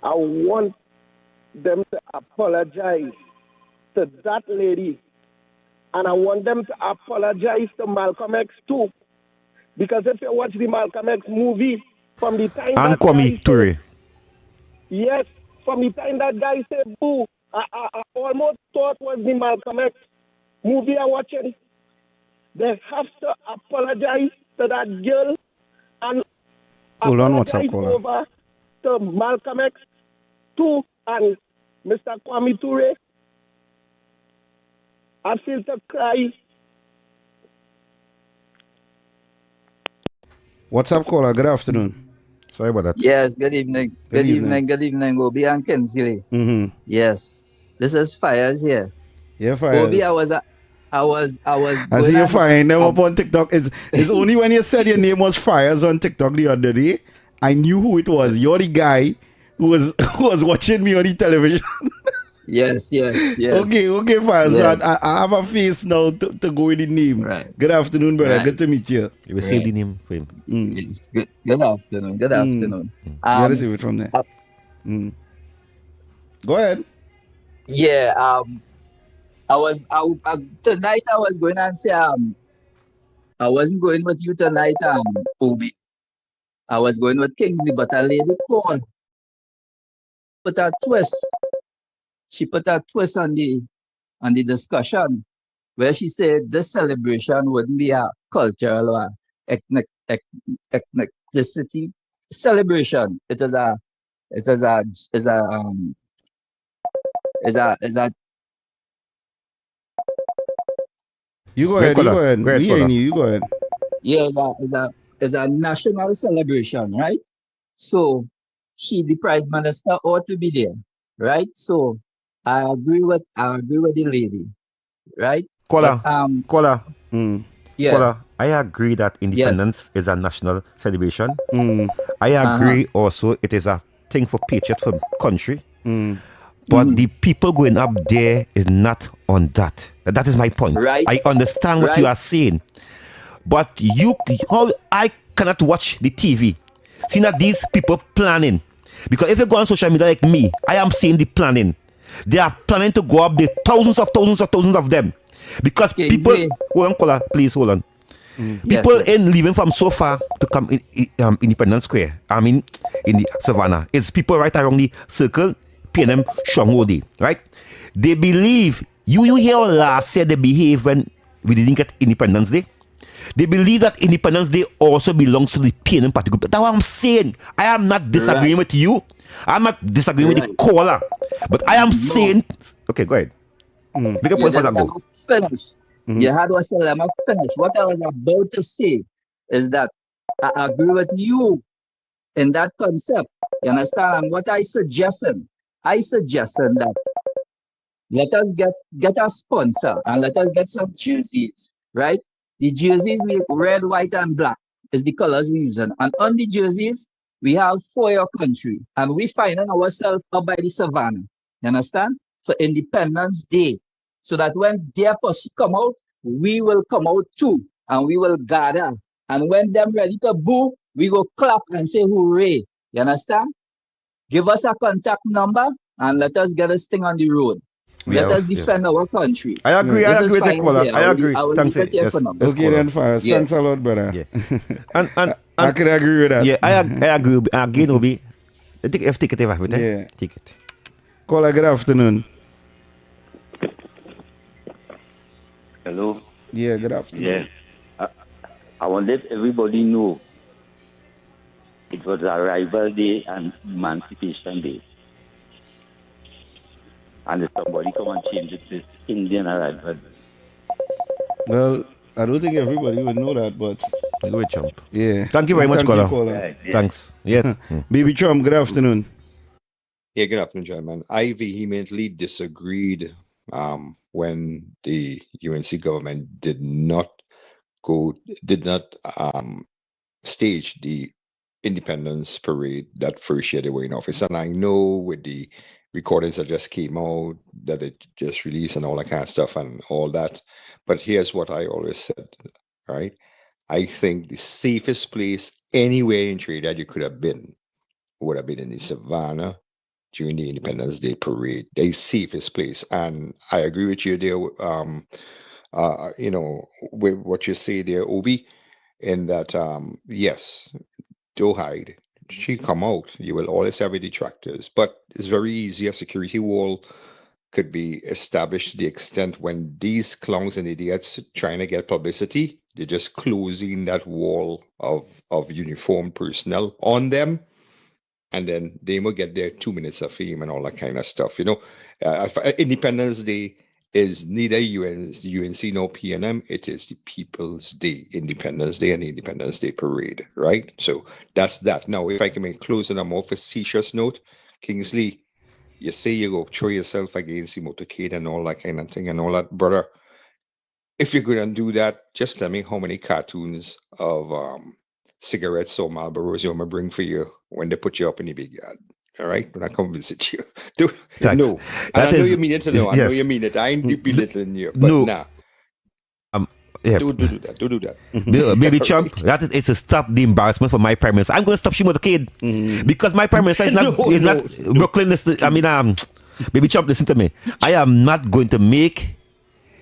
I want them to apologize to that lady. And I want them to apologize to Malcolm X too. Because if you watch the Malcolm X movie, from the time And that Kwame guy Ture. said, yes, from the time that guy said boo, I almost thought was the Malcolm X movie I watching. They have to apologize to that girl and Hold on, apologize WhatsApp caller. over to Malcolm X too and Mr. Kwame Ture. I feel to cry. WhatsApp caller, good afternoon. Sorry about that. Yes, good evening. Good evening, Obi and Kingsley. Mm-hmm. Yes. This is Fires here. Yeah, Fires. Obi, I was I see you find them up on TikTok. It's only when you said your name was Fires on TikTok the other day, I knew who it was. You're the guy who was watching me on the television. Yes. Okay, Fires. Yes. So I have a face now to go with the name. Right. Good afternoon, brother. Right. Good to meet you. You will save the name for him. Yes. Good afternoon. Good afternoon. Yeah, let's see it from there. Go ahead. Yeah, tonight I was going and say I wasn't going with you tonight, Obi. I was going with Kingsley, but a lady called. Put a twist. She put a twist on the discussion where she said this celebration wouldn't be a cultural or ethnicity celebration. It is a You go ahead. We caller. ain't you go ahead. Yeah, it's a national celebration, right? So the Prime Minister ought to be there, right? So I agree with the lady, right? Caller. Yeah. Caller, I agree that independence is a national celebration. I agree also it is a thing for patriot for country. But the people going up there is not on that. That is my point. Right. I understand what you are saying. But I cannot watch the TV. Seeing that these people planning. Because if you go on social media like me, I am seeing the planning. They are planning to go up there, thousands of them. Because people, hold on, caller, please hold on. People ain't leaving from so far to come in Independence Square. I mean, in the Savannah. It's people right around the circle, paying them strong day, right? They believe, you hear last year they behave when we didn't get Independence Day. They believe that Independence Day also belongs to the PNM party group. That's what I'm saying. I am not disagreeing with you. I'm not disagreeing with the caller. But I am saying... Okay, go ahead. Make a point for that go. Finish. You had to say, let me finish. What I was about to say is that I agree with you in that concept. You understand? And what I suggested that let us get a sponsor and let us get some jerseys, right? The jerseys with red, white, and black is the colors we use. And on the jerseys, we have for your country. And we finding ourselves up by the savannah. You understand? For Independence Day. So that when their posse come out, we will come out too, and we will gather. And when them ready to boo, we go clap and say hooray. You understand? Give us a contact number and let us get this thing on the road. Let us defend our country. I agree. This I is agree with fine you, caller. here. I agree. I will Thanks. leave it here Yes. for now. Okay, then, fast. Yeah. Thanks a lot, brother. Yeah. and I could agree with that. Yeah, I agree. Again, Obi, take it everything. Yeah. Take it. Caller, good afternoon. Hello. Yeah, good afternoon. Yes. I want to let everybody know it was Arrival Day and Emancipation Day. And if somebody come and change it to Indian Arrival Day. Well, I don't think everybody would know that, but Good Trump. yeah. Thank you very much, caller. Right, yeah. Thanks. Yeah. Baby Trump, good afternoon. Yeah, good afternoon, gentlemen. I vehemently disagreed when the UNC government did not stage the Independence Parade that first year they were in office. And I know with the recordings that just came out that it just released and all that kind of stuff and all that. But here's what I always said, right? I think the safest place anywhere in Trinidad you could have been would have been in the Savannah during the Independence Day parade. The safest place. And I agree with you there, with what you say there, Obi, in that, yes, don't hide. She come out. You will always have detractors. But it's very easy. A security wall could be established to the extent when these clowns and idiots trying to get publicity, they're just closing that wall of uniformed personnel on them. And then they will get their 2 minutes of fame and all that kind of stuff. Independence Day is neither UNC nor PNM. It is the People's Day, Independence Day and the Independence Day Parade, right? So that's that. Now, if I can make close on a more facetious note, Kingsley, you say you go throw yourself against the motorcade and all that kind of thing and all that, brother. If you're going to do that, just tell me how many cartoons of cigarettes or Marlboros you want to bring for you when they put you up in the big yard. All right? When I come visit you. Thanks. No. And I know you mean it. I know you mean it. I ain't belittling you. But No. nah. Yeah. Don't do that. Don't do that. Baby Trump, that is to stop the embarrassment for my prime minister. I'm going to stop shooting with the kid because my prime minister is not Brooklyn. Baby Trump, listen to me. I am not going to make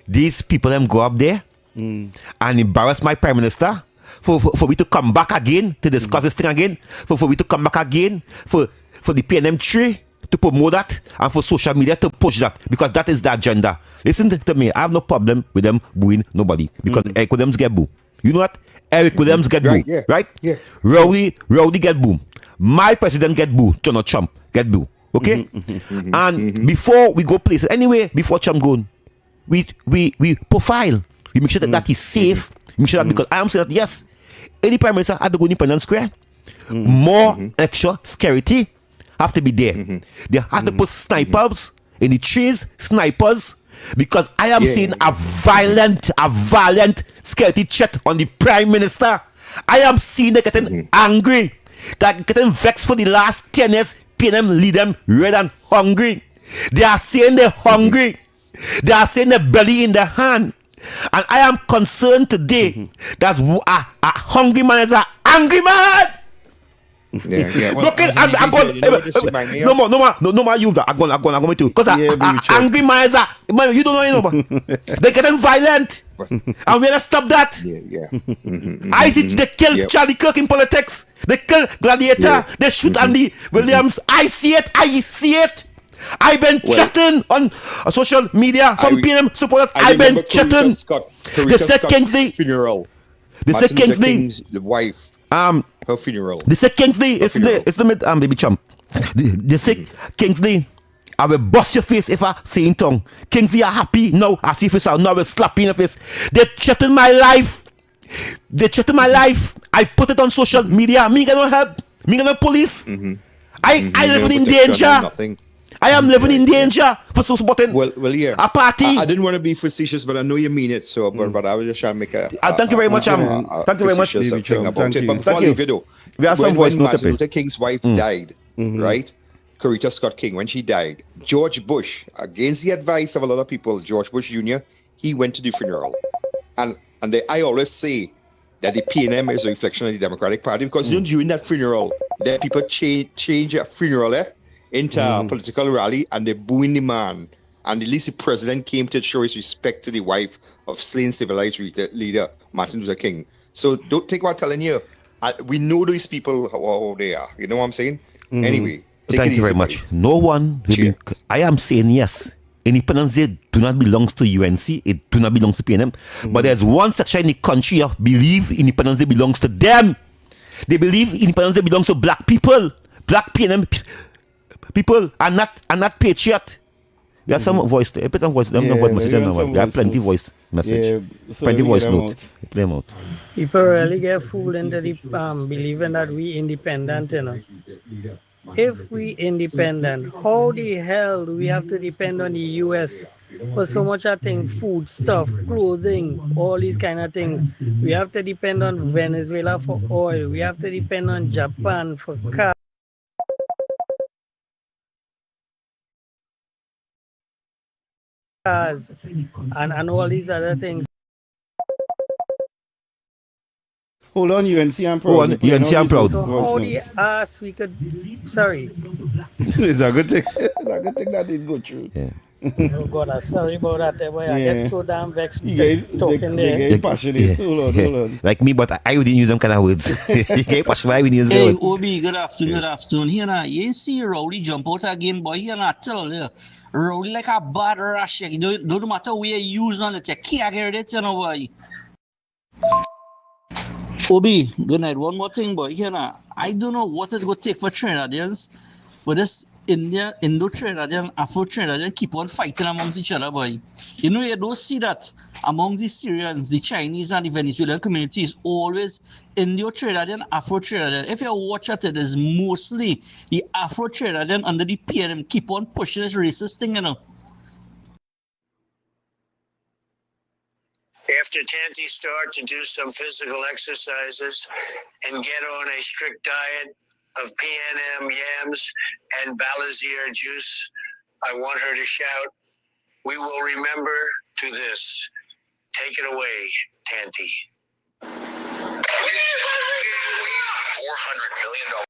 these people them go up there and embarrass my prime minister for we to come back again to discuss this thing again, for we to come back again for the PNM tree to promote that and for social media to push that because that is the agenda. Listen to me. I have no problem with them booing nobody because Eric Williams get boo. You know what? Eric Williams get boo. Yeah. Right? Yeah. Rowdy get boo. My president get boo. Donald Trump get boo. Okay? And before we go places, anyway, before Trump go, we profile. We make sure that he's safe. We make sure that because I am saying that yes, any prime minister had to go Independence Square. More extra security have to be there. They had to put snipers in the trees, snipers, because I am seeing a violent security threat on the prime minister. I am seeing them getting angry, that getting vexed for the last 10 years. PNM lead them red and hungry. They are saying they're hungry. They are saying their belly in their hand. And I am concerned today that a hungry man is an angry man. Yeah. Look, I'm going. No more. You that I'm going to because angry man is man. You don't know, they're getting violent, and we're gonna stop that. I see they kill Charlie Kirk in politics. They kill Gladiator. They shoot Andy Williams. I see it. I've been chatting on social media from PNM supporters. I've been chatting. They said Kingsley funeral. They said Kingsley, the wife. Her funeral. They say Kingsley, it's the baby Trump. They say Kingsley, I will bust your face if I say in tongue. Kingsley are happy. No, I see face out. No, I will slap you in the face. They threaten my life. I put it on social media. Me gonna help. Me gonna police. I living in danger. I am living in danger for supporting yeah. a party. I didn't want to be facetious, but I know you mean it. So, but I was just trying to make a. Thank you very much. Thank you very much. Thank you. But before I leave you though, we have some voice when note. Martin Luther King's wife died, right? Coretta Scott King, when she died, George Bush, against the advice of a lot of people, George Bush Jr., he went to the funeral. I always say that the PNM is a reflection of the Democratic Party because during that funeral, there people change a funeral into a political rally and they booing the man. And at least the president came to show his respect to the wife of slain civil rights leader Martin Luther King. So don't take what I'm telling you. We know these people how they are. You know what I'm saying? Anyway, thank you very much. No one will be, I am saying yes. Independence Day do not belongs to UNC. It do not belongs to PNM. But there's one section in the country who believe Independence Day belongs to them. They believe Independence Day belongs to black people. Black PNM people are not patriot. We have some voice. A bit of voice. Them voice message. We have plenty voice message. Plenty voice note. Play them out. People really get fooled into the believing that we independent, you know. If we independent, how the hell do we have to depend on the US for so much of things, food stuff, clothing, all these kind of things? We have to depend on Venezuela for oil. We have to depend on Japan for cars and all these other things. Hold on, UNC and proud. UNC and proud. So how the ass we could, sorry. It's a good thing. It's a good thing that didn't go through. Yeah. Oh God, I'm sorry about that. Boy. I get so damn vexed talking they there. get passionate. Hold on. Like me, but I wouldn't use them kind of words. You get passionate, I wouldn't use them. Hey, Obi, good afternoon. Here now, you see Rowley jump out again, boy. Here now, tell you. Rowley like a bad rush. Don't matter where you use on it, you can't get it, you know, boy. Obi, good night. One more thing, boy. Here now, I don't know what it's going to take for Trinidadians, but this Indo-Trinidadian, Afro-Trinidadian keep on fighting amongst each other, boy. You know, you don't see that among the Syrians, the Chinese, and the Venezuelan communities, always Indo-Trinidadian, Afro-Trinidadian. If you watch at it, it's mostly the Afro-Trinidadian under the PNM keep on pushing this racist thing, you know. After Tanti start to do some physical exercises and get on a strict diet of PNM yams and Balazier juice, I want her to shout, "We will remember to this." Take it away, Tanti. $400 million.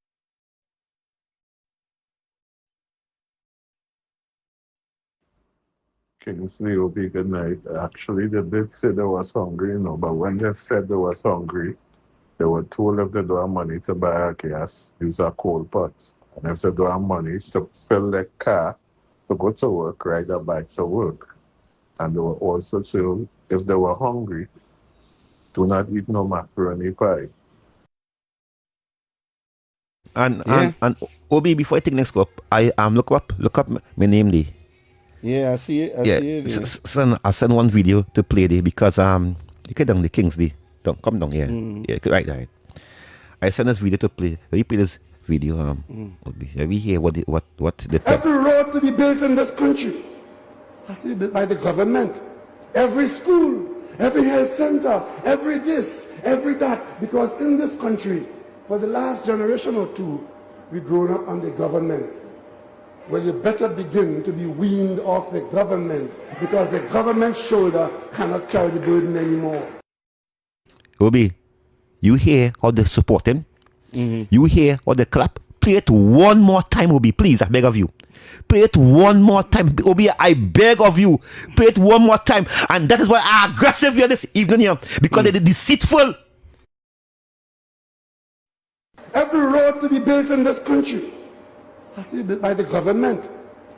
Kingsley will be good night. Actually, they did say they was hungry, but when they said they was hungry, they were told if they don't have money to buy a gas, use a coal pot. And if they don't have money to fill their car to go to work, ride a bike to work. And they were also told if they were hungry, do not eat no macaroni pie. And Obi, before I take next up, I look up my name there. Yeah, I see it. I see it. I send one video to play there because you get down the Kingsley. Don't come down here. Yeah, right. I send this video to play. We play this video. We hear what the every road to be built in this country has to be built by the government. Every school, every health center, every this, every that. Because in this country, for the last generation or two, we've grown up under government. Well, you better begin to be weaned off the government because the government's shoulder cannot carry the burden anymore. Obi, you hear how they support him? You hear how they clap? Play it one more time, Obi, please, I beg of you. Play it one more time, Obi, I beg of you. Play it one more time. And that is why I'm aggressive here this evening here, because they're deceitful. Every road to be built in this country has to be built by the government.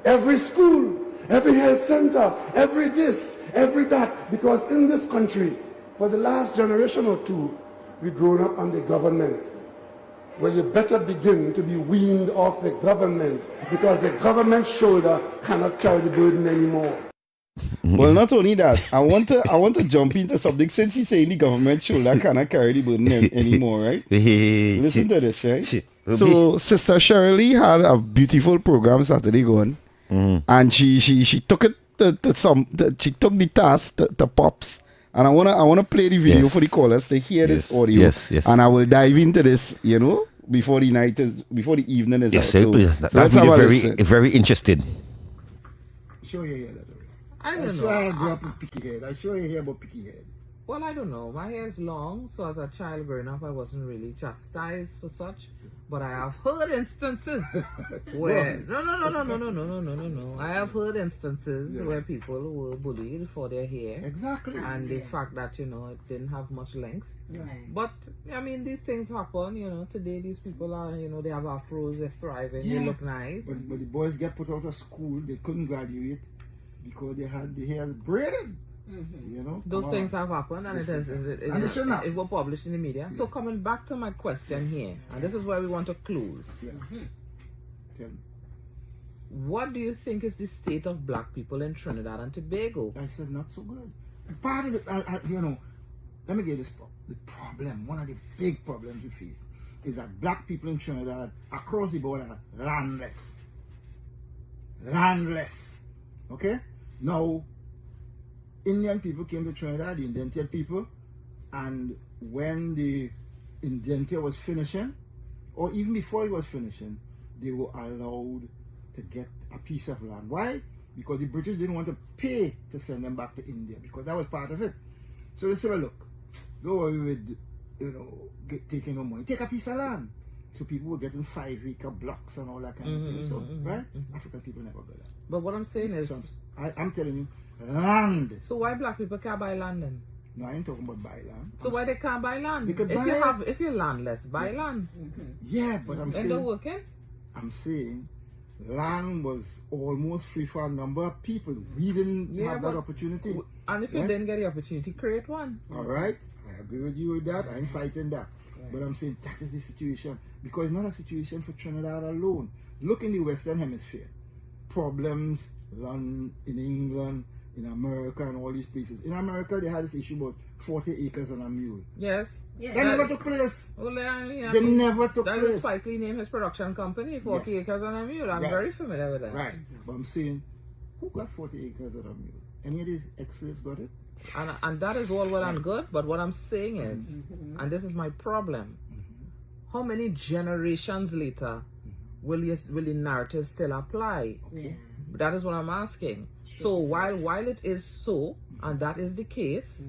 Every school, every health center, every this, every that. Because in this country, for the last generation or two, we've grown up under government. Well, you better begin to be weaned off the government because the government's shoulder cannot carry the burden anymore. Well, not only that, I want to jump into something since he's saying the government shoulder cannot carry the burden anymore, right? Listen to this, right? So Sister Shirley had a beautiful program Saturday going, and she took it she took the task to Pops, and I wanna play the video for the callers to hear this audio. Yes. And I will dive into this, before the evening is out. So that video very interested. Show you here that. I don't know. I grew up with picky head. I show you here about picky head. Well, I don't know. My hair is long, so as a child growing up, I wasn't really chastised for such. But I have heard instances where no. I have heard instances where people were bullied for their hair. Exactly. And the fact that it didn't have much length. Right. But I mean, these things happen. Today these people are, they have afros, they're thriving, they look nice. But the boys get put out of school, they couldn't graduate because they had the hair braided. Those things have happened, and it was published in the media. So coming back to my question here, and this is where we want to close. What do you think is the state of black people in Trinidad and Tobago? I said not so good. Part of it, let me get this. The problem, one of the big problems we face, is that black people in Trinidad across the board are landless. Landless. Okay? Now, Indian people came to Trinidad, the indented people, and when the indenture was finishing, or even before it was finishing, they were allowed to get a piece of land. Why? Because the British didn't want to pay to send them back to India, because that was part of it. So they said, well, look, don't worry with, taking no money. Take a piece of land. So people were getting 5-acre blocks and all that kind of thing. So, right? African people never got that. But what I'm saying is... So I'm telling you, land. So why black people can't buy land then? No, I ain't talking about buy land. So why they can't buy land? They could buy if you're landless, buy land. Yeah, but I'm saying... they're working? I'm saying land was almost free for a number of people. We didn't have that opportunity. And if you didn't get the opportunity, create one. All right. I agree with you with that. I ain't fighting that. But I'm saying that is the situation. Because it's not a situation for Trinidad alone. Look in the Western Hemisphere. Problems in England, in America, and all these places. In America, they had this issue about 40 acres and a mule. Yes. That never took place. Well, they never took place. That is Spike Lee named his production company, 40 acres and a mule. I'm very familiar with that. Right. But I'm saying, who got 40 acres and a mule? Any of these ex-slaves got it? And that is all well and good, but what I'm saying is, and this is my problem, how many generations later will the narrative still apply? Okay. That is what I'm asking. So while it is so, and that is the case,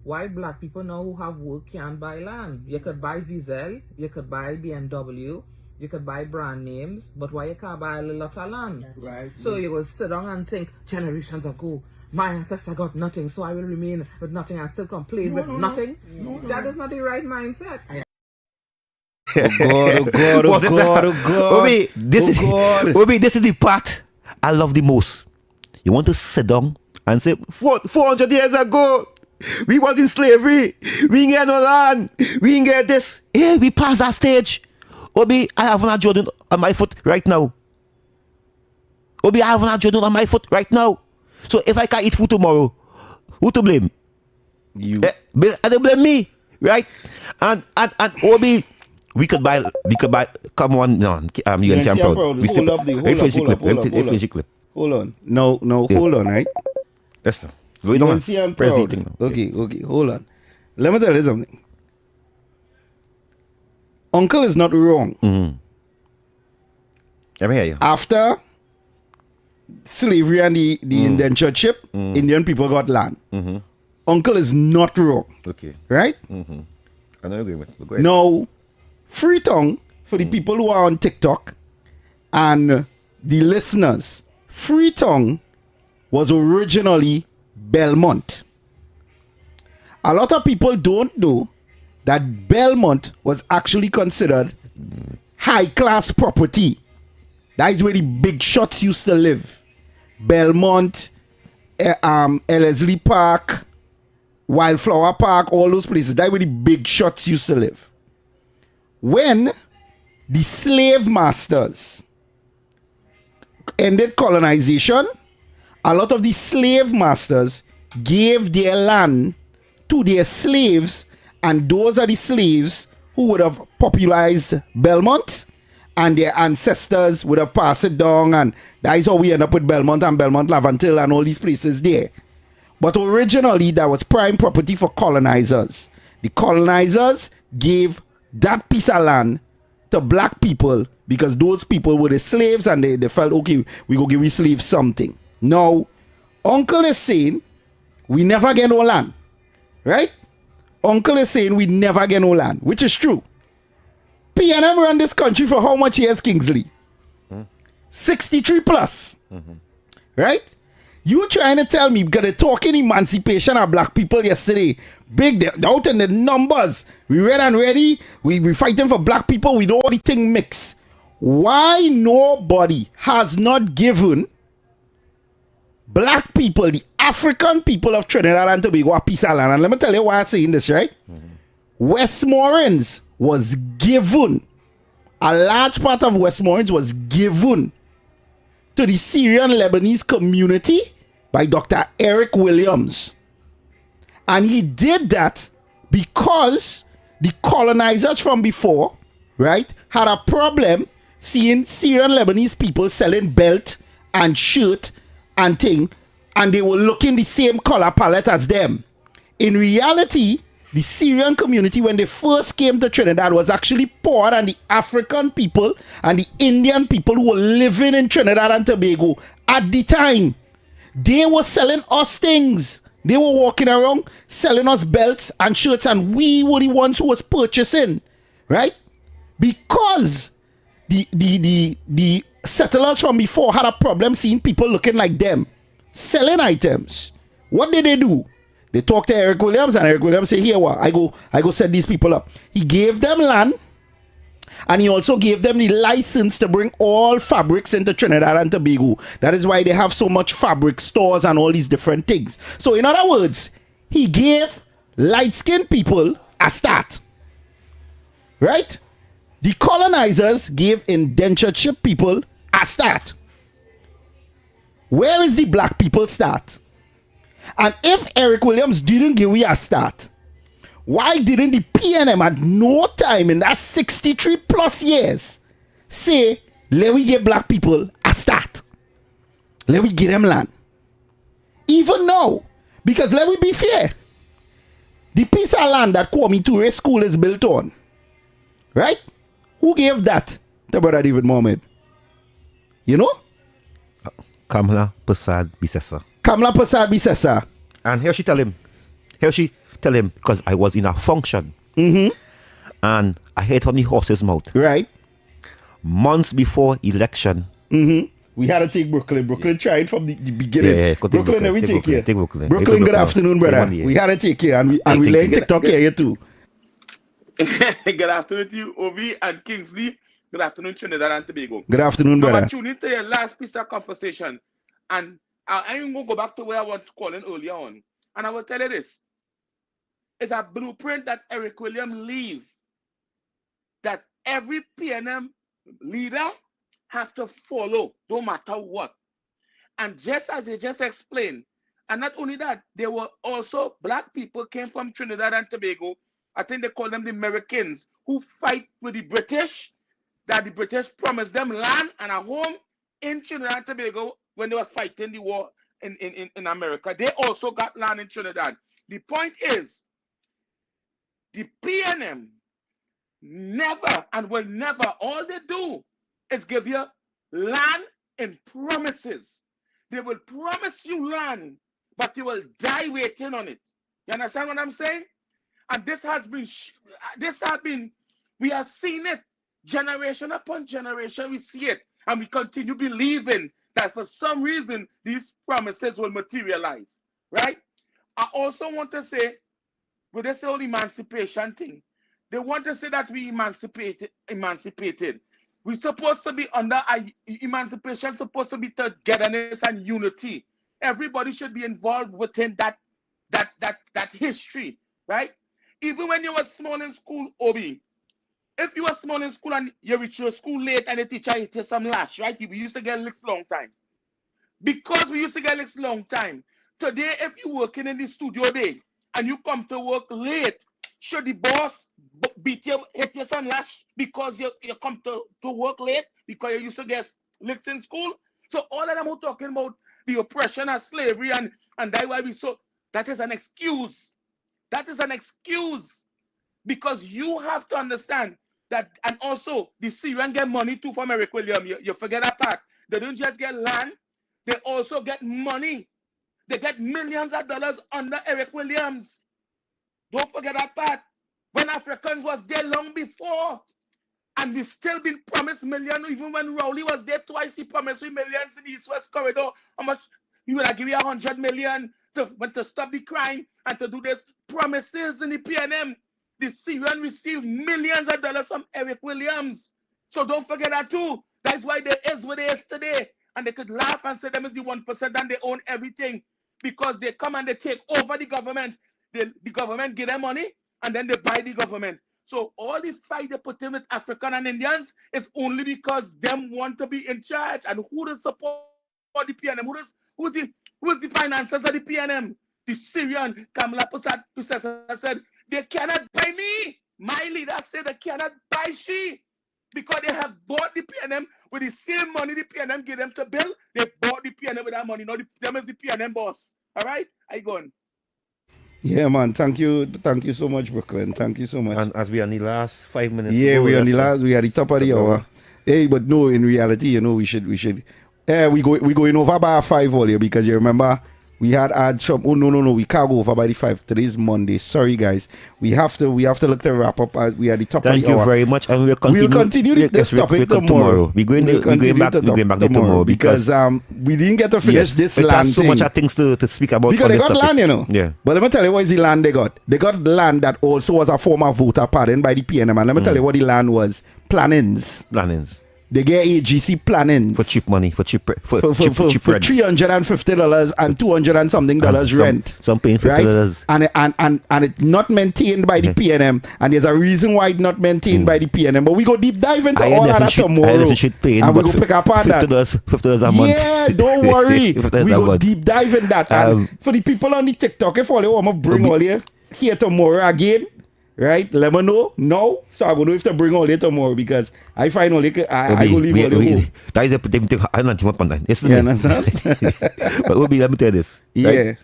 why black people now who have work can't buy land? You could buy Vizel, you could buy BMW, you could buy brand names, but why you can't buy a lot of land? Right. So you will sit down and think, generations ago, my ancestor got nothing, so I will remain with nothing and still complain with nothing. That is not the right mindset. Obi, this is the part I love the most. You want to sit down and say, 400 years ago, we was in slavery. We ain't get no land. We ain't get this. Yeah, we passed that stage. Obi, I have an Jordan on my foot right now. Obi, I have an Jordan on my foot right now. So if I can't eat food tomorrow, who to blame? You. They blame me, right? And Obi, we could buy. Come on, no, you can see I'm proud. Hold on. No, hold on, right? Yes, no. We don't see I'm proud. Okay, hold on. Let me tell you something. Uncle is not wrong. Let me hear you. After slavery and the indentureship, Indian people got land. Uncle is not wrong. Okay. Right? I don't agree with it. Go ahead. Now, free tongue for the people who are on TikTok and the listeners. Free tongue was originally Belmont. A lot of people don't know that Belmont was actually considered high-class property. That is where the big shots used to live. Belmont, Ellerslie Park, Wildflower Park, all those places. That is where the big shots used to live. When the slave masters ended colonization, a lot of the slave masters gave their land to their slaves, and those are the slaves who would have popularized Belmont, and their ancestors would have passed it down, and that is how we end up with Belmont and Belmont Lavantil and all these places there. But originally, that was prime property for colonizers. The colonizers gave that piece of land to black people because those people were the slaves, and they felt, okay, we go give we slaves something. Now, Uncle is saying, we never get no land, right? Uncle is saying we never get no land, which is true. PNM run this country for how much years, Kingsley? 63 plus. Right? You trying to tell me, because they're talking emancipation of black people yesterday. Big, they're out in the numbers. We read and ready. We fighting for black people with all the thing mixed. Why nobody has not given black people, the African people of Trinidad and Tobago, a piece of land? And let me tell you why I'm saying this, right? Westmorelands was given, a large part of Westmorelands was given to the Syrian Lebanese community by Dr. Eric Williams. And he did that because the colonizers from before, right, had a problem seeing Syrian Lebanese people selling belt and shirt and thing, and they were looking the same color palette as them. In reality, the Syrian community, when they first came to Trinidad, was actually poorer than the African people and the Indian people who were living in Trinidad and Tobago at the time. They were selling us things. They were walking around selling us belts and shirts, and we were the ones who was purchasing, right? Because the settlers from before had a problem seeing people looking like them, selling items. What did they do? They talked to Eric Williams, and Eric Williams said, here, what? I go set these people up. He gave them land, and he also gave them the license to bring all fabrics into Trinidad and Tobago. That is why they have so much fabric stores and all these different things. So in other words, he gave light-skinned people a start. Right? The colonizers gave indentured ship people a start. Where is the black people start? And if Eric Williams didn't give you a start, why didn't the PNM at no time in that 63 plus years say, let we give black people a start? Let we give them land. Even now, because let me be fair, the piece of land that Kwame Ture School is built on, right? Who gave that to Brother David Mohammed? You know? Kamla Prasad Bisesa. Kamla Prasad Bisesa. And here she tell him, because I was in a function. And I heard from the horse's mouth. Right. Months before election. We had to take Brooklyn. Brooklyn tried from the beginning. Yeah, Brooklyn, then we take here. Take Brooklyn. Brooklyn, good afternoon, brother. We had to take here, and we like TikTok here too. Good afternoon to you, Obi and Kingsley. Good afternoon, Trinidad and Tobago. Good afternoon, brother. I'm tuning into your last piece of conversation, and I'm going to go back to where I was calling earlier on. And I will tell you this. It's a blueprint that Eric Williams leave that every PNM leader have to follow, no matter what. And just as they just explained, and not only that, there were also black people came from Trinidad and Tobago. I think they call them the Americans, who fight with the British, that the British promised them land and a home in Trinidad and Tobago when they was fighting the war in America. They also got land in Trinidad. The point is, the PNM never and will never, all they do is give you land in promises. They will promise you land, but you will die waiting on it. You understand what I'm saying? And this has been, we have seen it generation upon generation. We see it, and we continue believing that for some reason these promises will materialize, right? I also want to say, with this whole emancipation thing, they want to say that we emancipated. We're supposed to be under emancipation, supposed to be togetherness and unity. Everybody should be involved within that history, right? Even when you were small in school, Obi, if you were small in school and you reach your school late and the teacher hit you some lash, right? We used to get licks long time. Because we used to get licks long time, today if you're working in the studio day and you come to work late, should the boss beat you, hit you some lash because you come to work late because you used to get licks in school? So all of them are talking about the oppression and slavery and that's why that is an excuse. That is an excuse, because you have to understand that, and also the Syrian get money too from Eric Williams. You forget that part. They don't just get land, they also get money. They get millions of dollars under Eric Williams. Don't forget that part. When Africans was there long before, and we still been promised millions. Even when Rowley was there twice, he promised we millions in the East-West corridor. How much? He would give you 100 million to stop the crime and to do this. Promises in the PNM. The Syrian received millions of dollars from Eric Williams. So don't forget that too. That's why there is what there is today. And they could laugh and say them is the 1% and they own everything. Because they come and they take over the government. The government give them money and then they buy the government. So all the fight they put in with African and Indians is only because them want to be in charge. And who does support the PNM? Who's the financiers of the PNM? The Syrian Kamala Pusesa said, they cannot buy me. My leader said they cannot buy she. Because they have bought the PNM with the same money the PNM gave them to build. They bought the PNM with that money. Now them is the PNM boss. All right? I go on. Yeah, man. Thank you so much, Brooklyn. Thank you so much. And as we are in the last 5 minutes. Yeah, we are at the top of the hour. Hey, but no, in reality, you know, we should. We going over by 5 earlier because you remember we had some. Oh no, we can't go over by the 5. Today's Monday. Sorry, guys. We have to look to wrap up. We are at the top of the hour. Thank you very much, and we'll continue this topic tomorrow. We're going back there tomorrow because we didn't get to finish this land there's so thing. much things to speak about. Because they got land, you know. Yeah. But let me tell you what is the land they got. They got land that also was a former voter pardoned by the PNM. And let me tell you what the land was. Plannings. They get AGC plannings for cheap money, for cheap rent. $350 and $200 and something rent. Some paying $50. Right? And it's not maintained by the PNM. And there's a reason why it's not maintained by the PNM. But we go deep dive into all of that tomorrow. And we go pick up on that. $50 a month. Yeah, don't worry. We go deep dive in that. And for the people on the TikTok, if all you want to bring all you here tomorrow again. Right? Let me know now. So I'm going to have to bring all day tomorrow because I find all I go leave all day home. That is the I don't want that. Yes, you understand? But Obi, let me tell you this. Yeah. Right?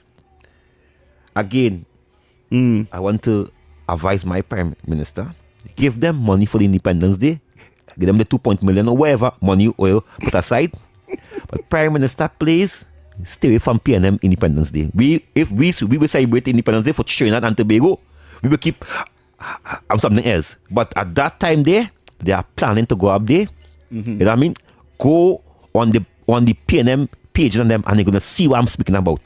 Again, I want to advise my Prime Minister. Give them money for the Independence Day. Give them the 2 million or whatever money oil put aside. But Prime Minister, please stay away from PNM Independence Day. We will celebrate Independence Day for Trinidad and Tobago. We will keep something else. But at that time they are planning to go up there. You know what I mean? Go on the PNM pages on them and they're gonna see what I'm speaking about.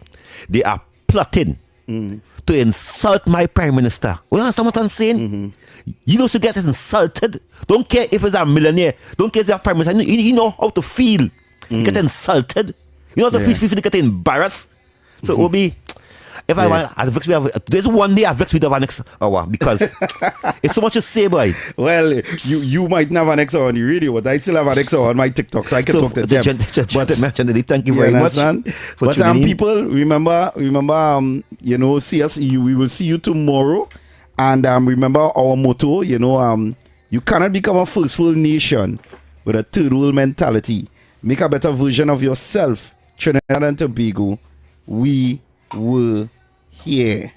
They are plotting to insult my Prime Minister. You understand what I'm saying? You know to get insulted. Don't care if it's a millionaire. Don't care if it's a Prime Minister. You know how to feel. You get insulted. You know how to feel to get embarrassed. So Obi, if I want, there's one day I vex with the next hour because it's so much to say, boy. Well, you might not have an extra on the radio, but I still have an extra on my TikTok, so I can talk to them. Thank you very much. But people, remember, you know, see us. We will see you tomorrow, and remember our motto. You know, you cannot become a first world nation with a third world mentality. Make a better version of yourself. Trinidad and Tobago, we were here.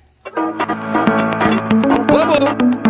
Bubble.